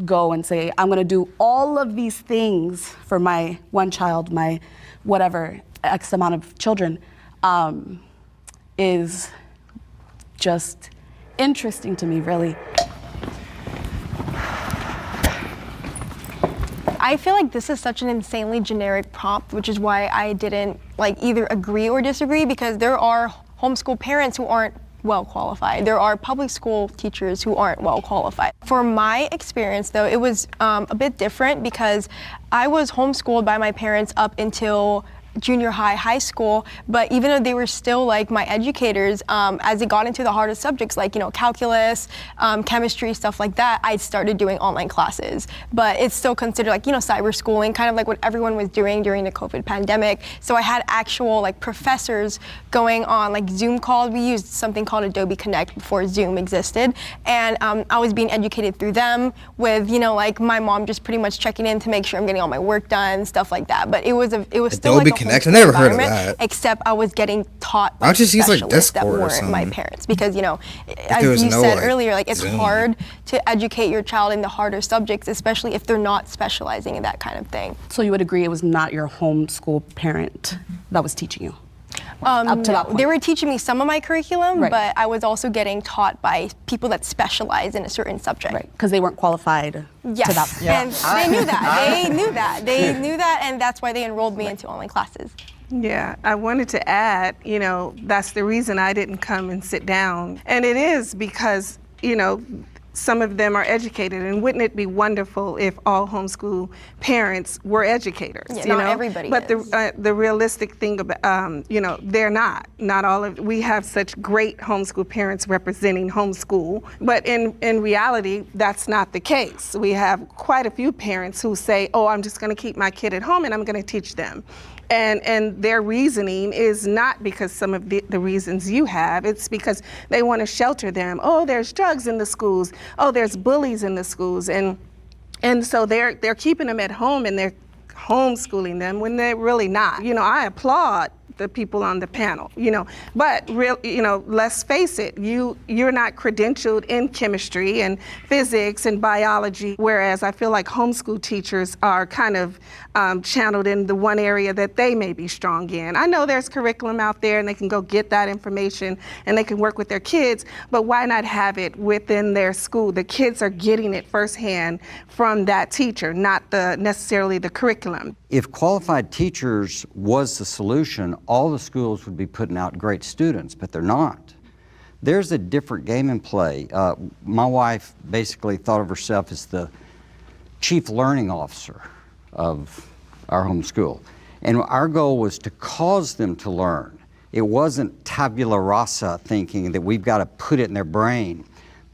go and say, I'm gonna do all of these things for my one child, my whatever, X amount of children, is just interesting to me, really. I feel like this is such an insanely generic prompt, which is why I didn't either agree or disagree, because there are homeschool parents who aren't well qualified. There are public school teachers who aren't well qualified. For my experience though, it was a bit different because I was homeschooled by my parents up until junior high, high school, but even though they were still like my educators, as it got into the harder subjects like, calculus, chemistry, stuff like that, I started doing online classes. But it's still considered like, cyber schooling, kind of like what everyone was doing during the COVID pandemic. So I had actual like professors going on like Zoom calls. We used something called Adobe Connect before Zoom existed. And I was being educated through them with, like my mom just pretty much checking in to make sure I'm getting all my work done, stuff like that. But it was still like a Connect. I never heard of that. Except I was getting taught by I'll just use like specialists that Discord or weren't something. my parents, because as you said earlier, like it's hard to educate your child in the harder subjects, especially if they're not specializing in that kind of thing. So you would agree it was not your homeschool parent that was teaching you? Up to that point. They were teaching me some of my curriculum, Right. but I was also getting taught by people that specialize in a certain subject. Right, because they weren't qualified Yes, to that point. and they knew that. They knew that, and that's why they enrolled me into online classes. Yeah, I wanted to add, that's the reason I didn't come and sit down. And it is because, some of them are educated, and wouldn't it be wonderful if all homeschool parents were educators? Yeah, not everybody But is. the realistic thing about, they're not. Not all of. We have such great homeschool parents representing homeschool, but in reality, that's not the case. We have quite a few parents who say, "Oh, I'm just going to keep my kid at home and I'm going to teach them." And their reasoning is not because some of the reasons you have. It's because they want to shelter them. Oh, there's drugs in the schools. Oh, there's bullies in the schools. And so they're keeping them at home and they're homeschooling them when they're really not. I applaud the people on the panel, but let's face it, you're not credentialed in chemistry and physics and biology, whereas I feel like homeschool teachers are kind of channeled in the one area that they may be strong in. I know there's curriculum out there and they can go get that information and they can work with their kids, but why not have it within their school? The kids are getting it firsthand from that teacher, not necessarily the curriculum. If qualified teachers was the solution, all the schools would be putting out great students, but they're not. There's a different game in play. My wife basically thought of herself as the chief learning officer of our homeschool. And our goal was to cause them to learn. It wasn't tabula rasa thinking that we've got to put it in their brain,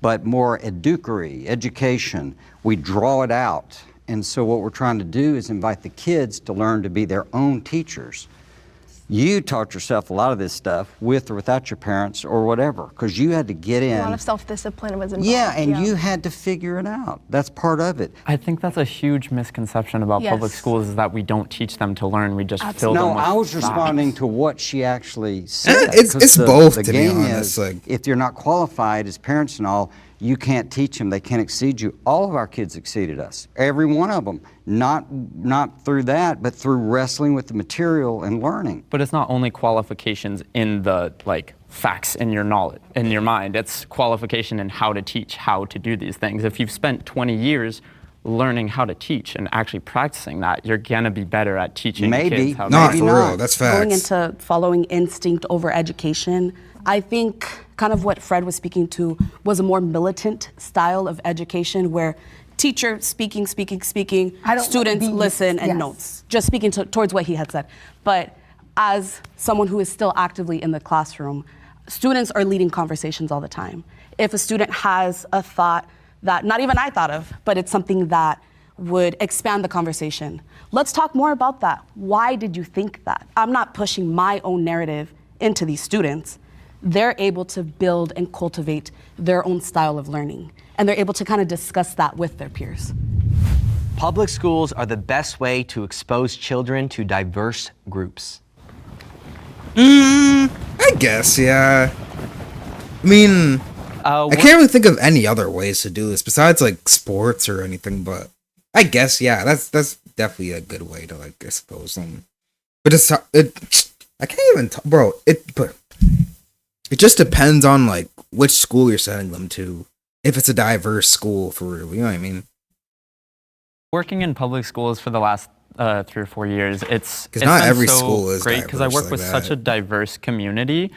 but more educatory, education. We draw it out. And so what we're trying to do is invite the kids to learn to be their own teachers. You taught yourself a lot of this stuff with or without your parents or whatever, because you had to get in. A lot of self-discipline was involved. Yeah, and you had to figure it out. That's part of it. I think that's a huge misconception about public schools, is that we don't teach them to learn, we just fill them with I was facts. responding to what she actually said. It's both, to be game honest. is, if you're not qualified as parents and all, you can't teach them, they can't exceed you. All of our kids exceeded us, every one of them. Not through that, but through wrestling with the material and learning. But it's not only qualifications in the facts in your knowledge, in your mind. It's qualification in how to teach, how to do these things. If you've spent 20 years learning how to teach and actually practicing that, you're gonna be better at teaching kids how to Not teach. for real, that's facts. Going into following instinct over education, I think kind of what Fred was speaking to was a more militant style of education where teacher speaking, students listen and notes. Just speaking towards what he had said. But as someone who is still actively in the classroom, students are leading conversations all the time. If a student has a thought that not even I thought of, but it's something that would expand the conversation, let's talk more about that. Why did you think that? I'm not pushing my own narrative into these students. They're able to build and cultivate their own style of learning, and they're able to kind of discuss that with their peers. Public schools are the best way to expose children to diverse groups. I guess, yeah. I mean, I can't really think of any other ways to do this besides sports or anything, but I guess, yeah, that's definitely a good way to expose them. But I can't even bro, it just depends on which school you're sending them to. If it's a diverse school, for real, you know what I mean? Working in public schools for the last 3 or 4 years, it's not been every so school is great because I diverse work with like such a diverse community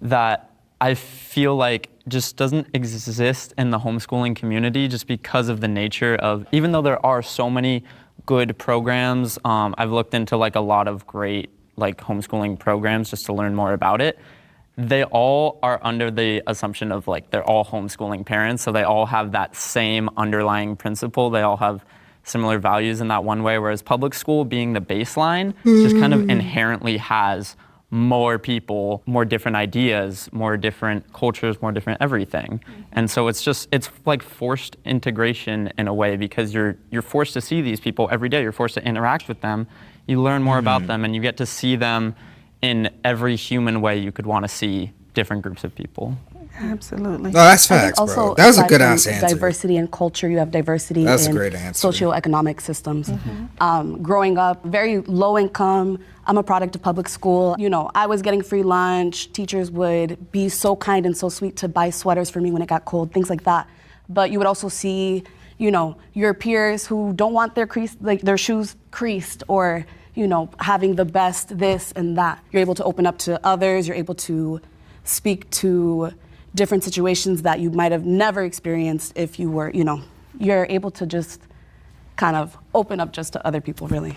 that I feel like just doesn't exist in the homeschooling community, just because of the nature of, even though there are so many good programs, I've looked into a lot of great like homeschooling programs just to learn more about it, they all are under the assumption of like they're all homeschooling parents, so they all have that same underlying principle. They all have similar values in that one way, whereas public school being the baseline just kind of inherently has more people, more different ideas, more different cultures, more different everything. And so it's like forced integration in a way, because you're forced to see these people every day. You're forced to interact with them. You learn more about them, and you get to see them in every human way you could want to see different groups of people. Absolutely. No, that's facts, bro. That was a good ass answer. Diversity in culture, you have diversity That's a in great answer. socioeconomic systems. Growing up, very low income, I'm a product of public school. You know, I was getting free lunch. Teachers would be so kind and so sweet to buy sweaters for me when it got cold, things like that. But you would also see, you know, your peers who don't want their shoes creased, or, you know, having the best this and that. You're able to open up to others. You're able to speak to different situations that you might have never experienced if you were, you know, you're able to just kind of open up just to other people, really.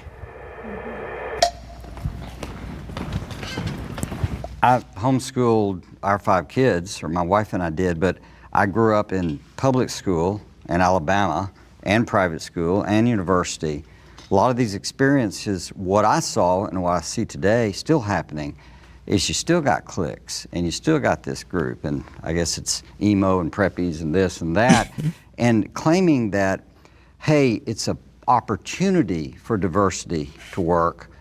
I homeschooled our 5 kids, or my wife and I did, but I grew up in public school in Alabama and private school and university. A lot of these experiences, what I saw and what I see today still happening, is you still got cliques and you still got this group, and I guess it's emo and preppies and this and that, and claiming that, hey, it's an opportunity for diversity to work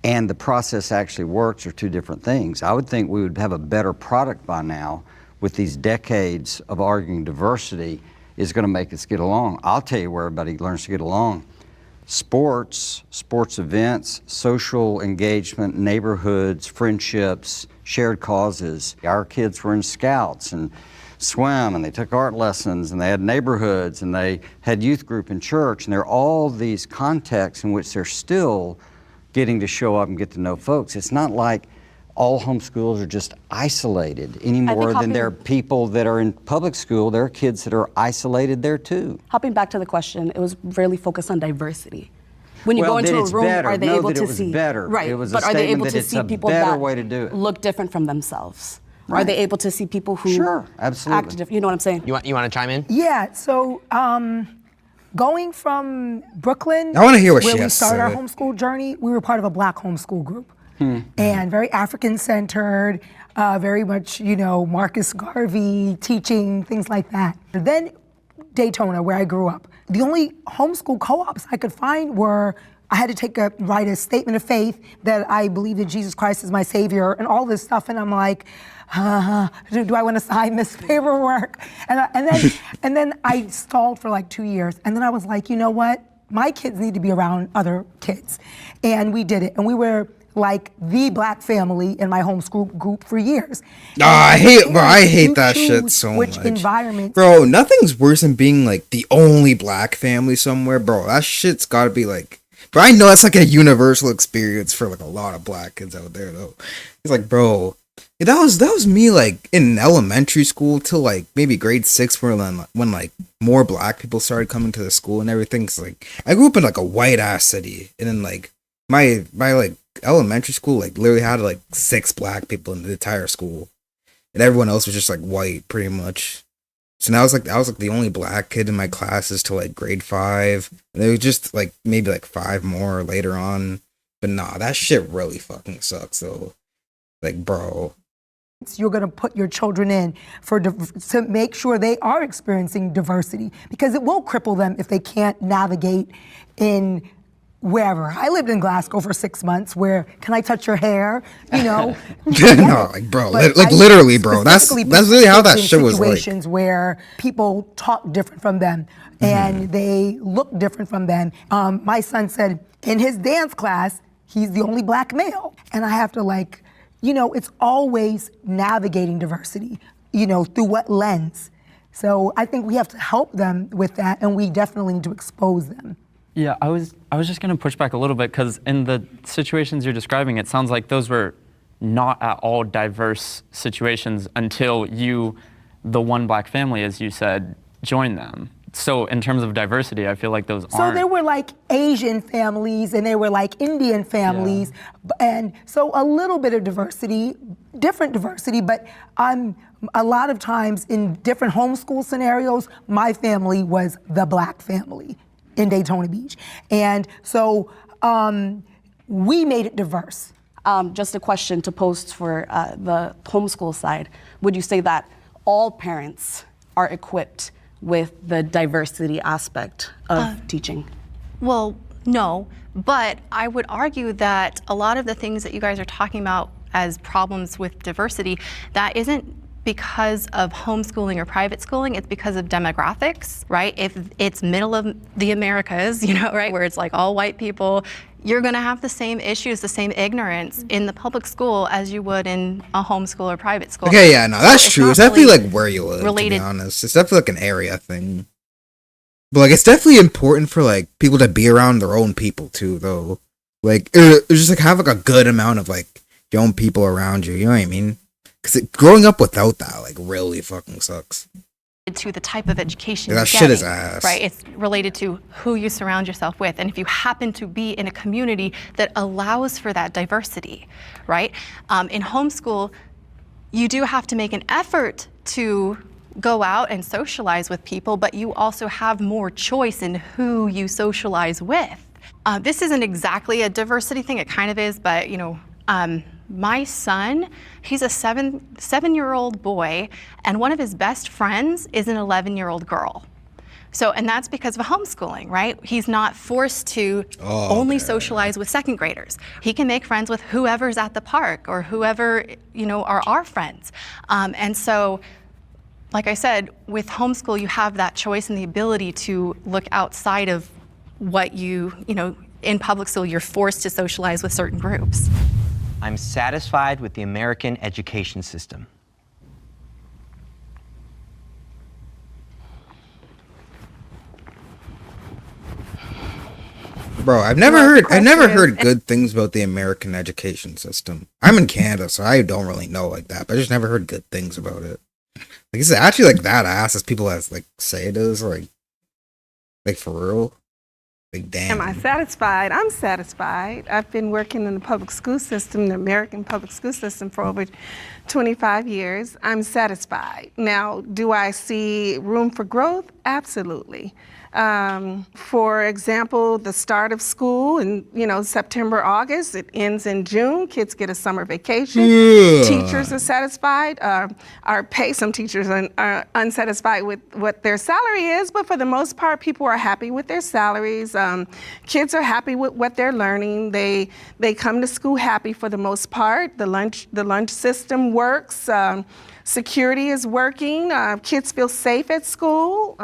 and the process actually works are two different things. I would think we would have a better product by now with these decades of arguing diversity is going to make us get along. I'll tell you where everybody learns to get along. Sports events, social engagement, neighborhoods, friendships, shared causes. Our kids were in scouts and swam, and they took art lessons, and they had neighborhoods, and they had youth group in church, and there are all these contexts in which they're still getting to show up and get to know folks. It's not like all homeschoolers are just isolated any more than there are people that are in public school. There are kids that are isolated there too. Hopping back to the question, it was really focused on diversity. When you go into a room, are they able to see? Right. It was but a are they able statement to that see it's a people better that way to do it. look different from themselves? Right. Are they able to see people who Sure, absolutely. act different? You know what I'm saying? You want to chime in? Yeah, so going from Brooklyn, I wanna hear what where she we has to started our say. homeschool journey, we were part of a black homeschool group. And very African-centered, very much, you know, Marcus Garvey teaching, things like that. Then Daytona, where I grew up. The only homeschool co-ops I could find were, I had to write a statement of faith that I believe that Jesus Christ is my Savior and all this stuff, and I'm like, do I want to sign this paperwork? And then I stalled for like 2 years, and then I was like, you know what? My kids need to be around other kids, and we did it, and we were like the black family in my homeschool group for years. I hate that shit so much. Environment, bro, nothing's worse than being like the only black family somewhere, bro. That shit's gotta be like, but I know that's like a universal experience for like a lot of black kids out there though. It's like, bro, that was me like in elementary school till like maybe grade 6 when like more black people started coming to the school and everything. Cause like I grew up in like a white ass city, and then like my like elementary school like literally had like 6 black people in the entire school, and everyone else was just like white pretty much. So now I was like the only black kid in my classes till like grade 5, and there was just like maybe like 5 more later on. But nah, that shit really fucking sucks though. Like, bro, you're going to put your children in to make sure they are experiencing diversity, because it will cripple them if they can't navigate in wherever. I lived in Glasgow for 6 months, where can I touch your hair? You know? No, like, bro, like literally, bro. That's really how that shit was like. Situations where people talk different from them and they look different from them. My son said in his dance class, he's the only black male. And I have to like, you know, it's always navigating diversity, you know, through what lens? So I think we have to help them with that, and we definitely need to expose them. Yeah, I was just gonna push back a little bit, because in the situations you're describing, it sounds like those were not at all diverse situations until you, the one black family, as you said, joined them. So in terms of diversity, I feel like those So aren't. there were like Asian families and there were like Indian families, and so a little bit of diversity, different diversity, but a lot of times in different homeschool scenarios, my family was the black family in Daytona Beach. And so we made it diverse. Just a question to post for the homeschool side. Would you say that all parents are equipped with the diversity aspect of teaching? Well, no, but I would argue that a lot of the things that you guys are talking about as problems with diversity, that isn't because of homeschooling or private schooling, it's because of demographics, right? If it's middle of the Americas, you know, right, where it's like all white people, you're gonna have the same issues, the same ignorance in the public school as you would in a homeschool or private school. Okay, yeah, no, that's true. It's definitely like where you live, related. to be honest. It's definitely like an area thing. But like, it's definitely important for like people to be around their own people too, though. Like, just like have like a good amount of like your own people around you, you know what I mean? Because growing up without that, like, really fucking sucks. To the type of education Yeah, that you're shit is getting, ass. right? It's related to who you surround yourself with, and if you happen to be in a community that allows for that diversity, right? In homeschool, you do have to make an effort to go out and socialize with people, but you also have more choice in who you socialize with. This isn't exactly a diversity thing, it kind of is, but you know, my son, he's a seven-year-old boy, and one of his best friends is an 11-year-old girl. So, and that's because of homeschooling, right? He's not forced to only socialize with second graders. He can make friends with whoever's at the park or whoever, you know, are our friends. And so, like I said, with homeschool, you have that choice and the ability to look outside of what you know, in public school, you're forced to socialize with certain groups. I'm satisfied with the American education system. Bro, I've never heard good things about the American education system. I'm in Canada, so I don't really know like that, but I just never heard good things about it. Like, is it actually like that ass as people as like say it is, or like for real? Like, damn. Am I satisfied? I'm satisfied. I've been working in the public school system, the American public school system, for over 25 years. I'm satisfied. Now, do I see room for growth? Absolutely. For example, the start of school in, you know, September, August, it ends in June. Kids get a summer vacation. Yeah. Teachers are satisfied. Some teachers are unsatisfied with what their salary is, but for the most part, people are happy with their salaries. Kids are happy with what they're learning. They come to school happy for the most part. The lunch system works. Security is working. Kids feel safe at school.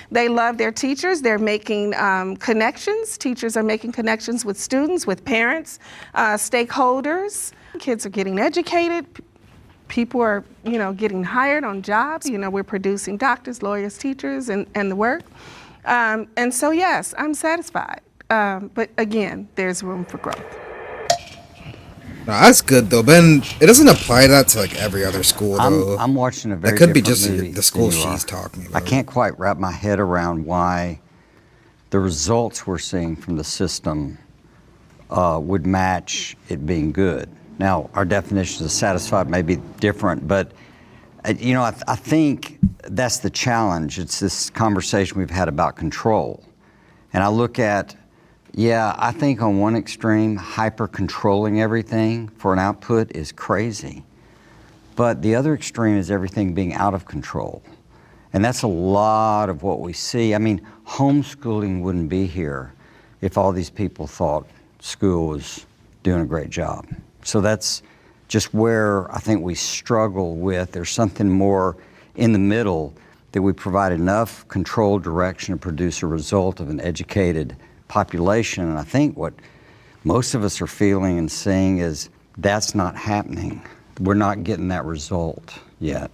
They love their teachers. They're making connections. Teachers are making connections with students, with parents, stakeholders. Kids are getting educated. People are, you know, getting hired on jobs. You know, we're producing doctors, lawyers, teachers, and the work. And so, yes, I'm satisfied. But again, there's room for growth. No, that's good though, but it doesn't apply that to like every other school though. I'm watching a very that could be different just movie the school than you she's are. talking about. I can't quite wrap my head around why the results we're seeing from the system would match it being good. Now, our definitions of satisfied may be different, but you know, I think that's the challenge. It's this conversation we've had about control. And I look at, yeah, I think on one extreme, hyper-controlling everything for an output is crazy. But the other extreme is everything being out of control. And that's a lot of what we see. I mean, homeschooling wouldn't be here if all these people thought school was doing a great job. So that's just where I think we struggle with. There's something more in the middle, that we provide enough controlled direction to produce a result of an educated population. And I think what most of us are feeling and seeing is that's not happening. We're not getting that result yet.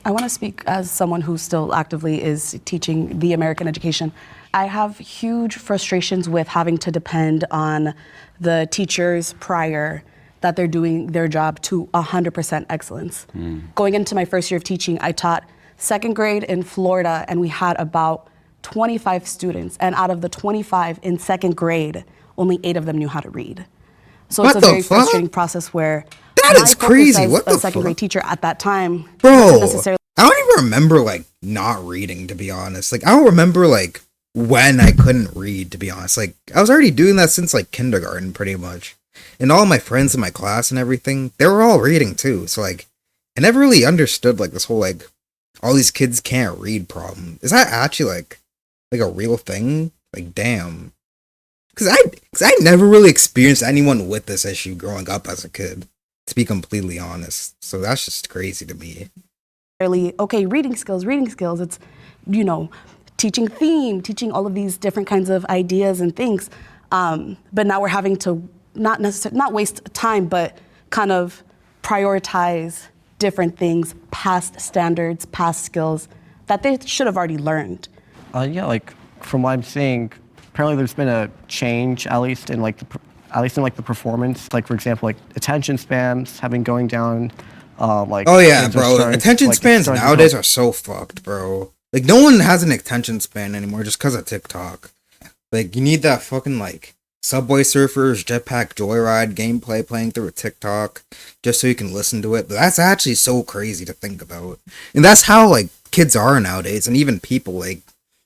I want to speak as someone who still actively is teaching the American education. I have huge frustrations with having to depend on the teachers prior that they're doing their job to 100% excellence. Going into my first year of teaching, I taught second grade in Florida, and we had about 25 students. And out of the 25 in second grade, only 8 of them knew how to read. So What it's a the very fuck? frustrating process where That my is focus crazy. as What a the second fuck? grade teacher at that time Bro, wasn't necessarily I don't even remember like not reading, to be honest. Like I don't remember like when I couldn't read, to be honest. Like I was already doing that since like kindergarten pretty much. And all my friends in my class and everything, they were all reading too. So like I never really understood like this whole like all these kids can't read problem. Is that actually like a real thing? Like damn. Cause I never really experienced anyone with this issue growing up as a kid, to be completely honest. So that's just crazy to me. okay, reading skills. It's, you know, teaching theme, teaching all of these different kinds of ideas and things. But now we're having to not waste time, but kind of prioritize different things, past standards, past skills that they should have already learned. Yeah, like from what I'm seeing, apparently there's been a change, at least in like the performance. Like for example, like attention spans have been going down. Like oh yeah, kids are bro. starting- Attention like, spans starting to nowadays go- are so fucked, bro. Like no one has an attention span anymore just because of TikTok. Like you need that fucking like Subway Surfers Jetpack Joyride gameplay playing through a TikTok just so you can listen to it. But that's actually so crazy to think about. And that's how like kids are nowadays, and even people like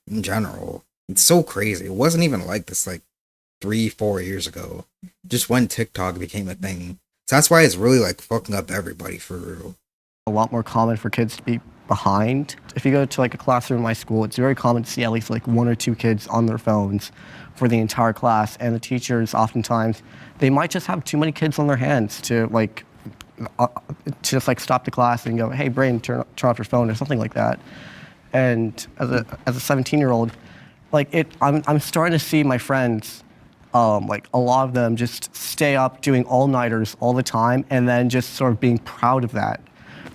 in general. It's so crazy. It wasn't even like this like 3-4 years ago. Just when TikTok became a thing. So that's why it's really like fucking up everybody for real. A lot more common for kids to be behind. If you go to like a classroom in my school, it's very common to see at least like 1 or 2 kids on their phones for the entire class, and the teachers oftentimes, they might just have too many kids on their hands to like just like stop the class and go, hey Brain, turn off your phone or something like that. And as a 17-year-old, like I'm starting to see my friends, like a lot of them just stay up doing all-nighters all the time, and then just sort of being proud of that.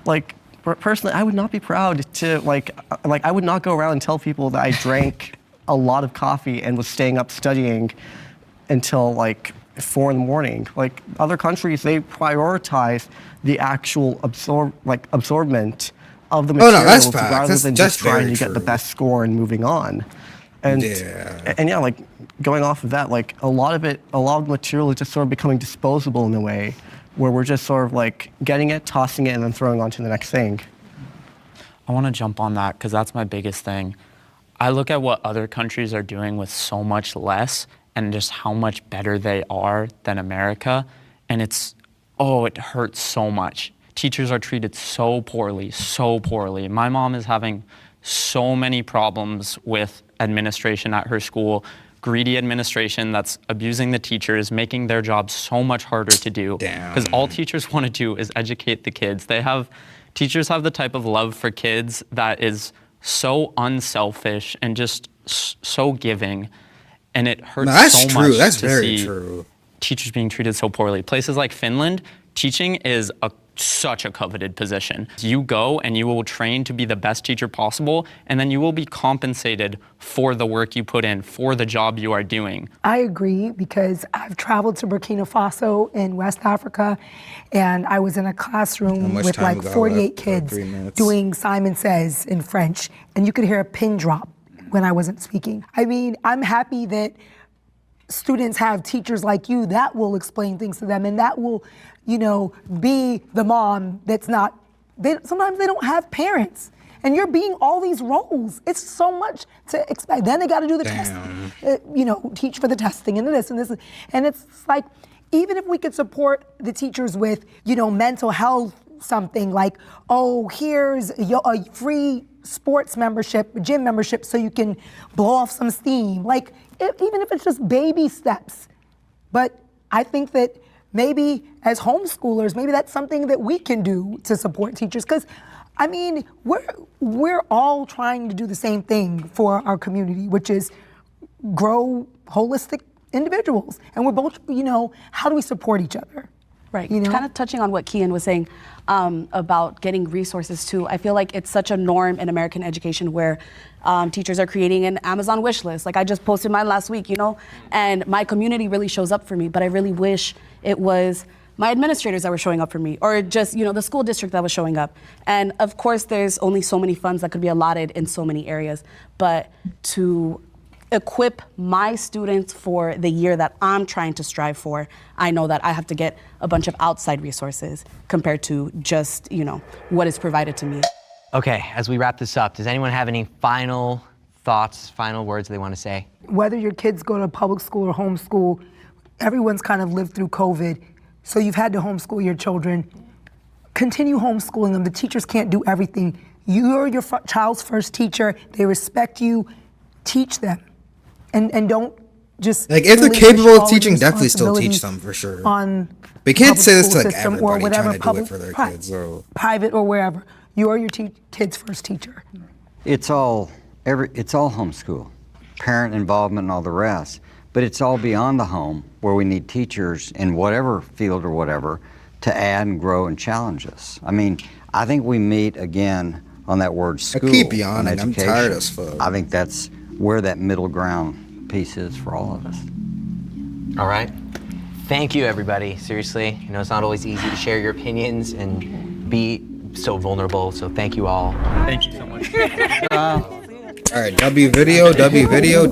Like personally, I would not be proud to like I would not go around and tell people that I drank a lot of coffee and was staying up studying until like 4 in the morning. Like other countries, they prioritize the actual absorbment of the Oh, no, materials that's facts. rather That's than just trying very to get the true. best score and moving on. And yeah, like going off of that, like a lot of the material is just sort of becoming disposable in a way where we're just sort of like getting it, tossing it, and then throwing on to the next thing. I want to jump on that because that's my biggest thing. I look at what other countries are doing with so much less and just how much better they are than America, and it hurts so much. Teachers are treated so poorly, so poorly. My mom is having so many problems with administration at her school, greedy administration that's abusing the teachers, making their job so much harder to do. Because all teachers want to do is educate the kids. Teachers have the type of love for kids that is so unselfish and just so giving, and it hurts so much That's to very see true. teachers being treated so poorly. Places like Finland, teaching is such a coveted position. You go and you will train to be the best teacher possible, and then you will be compensated for the work you put in, for the job you are doing. I agree, because I've traveled to Burkina Faso in West Africa, and I was in a classroom with like 48 kids doing Simon Says in French, and you could hear a pin drop when I wasn't speaking. I mean, I'm happy that students have teachers like you that will explain things to them, and that will, be the mom that's not, sometimes they don't have parents. And you're being all these roles. It's so much to expect. Then they got to do the testing, teach for the testing and this and this. And it's like, even if we could support the teachers with, mental health, something like, oh, here's a free sports membership, gym membership, so you can blow off some steam. Like, even if it's just baby steps. But I think that maybe as homeschoolers, maybe that's something that we can do to support teachers. Because, I mean, we're all trying to do the same thing for our community, which is grow holistic individuals. And we're both, how do we support each other? Right. Kind of touching on what Kian was saying about getting resources too. I feel like it's such a norm in American education where teachers are creating an Amazon wish list. Like I just posted mine last week, and my community really shows up for me. But I really wish it was my administrators that were showing up for me, or just, the school district that was showing up. And of course, there's only so many funds that could be allotted in so many areas, but to equip my students for the year that I'm trying to strive for, I know that I have to get a bunch of outside resources compared to just, what is provided to me. Okay, as we wrap this up, does anyone have any final thoughts, final words they want to say? Whether your kids go to public school or homeschool, everyone's kind of lived through COVID. So you've had to homeschool your children. Continue homeschooling them. The teachers can't do everything. You're your child's first teacher. They respect you. Teach them. And don't just like if they're capable of teaching, definitely still teach them for sure. On but you can't say this to like everybody or whatever, trying to public, do it for their kids. So. Private or wherever. You're your kid's first teacher. It's all homeschool, parent involvement and all the rest. But it's all beyond the home where we need teachers in whatever field or whatever to add and grow and challenge us. I mean, I think we meet again on that word school. I keep beyond it. I'm tired as fuck. I think that's where that middle ground piece is for all of us. All right. Thank you, everybody. Seriously, it's not always easy to share your opinions and be so vulnerable. So thank you all. Thank you so much. All right, W video.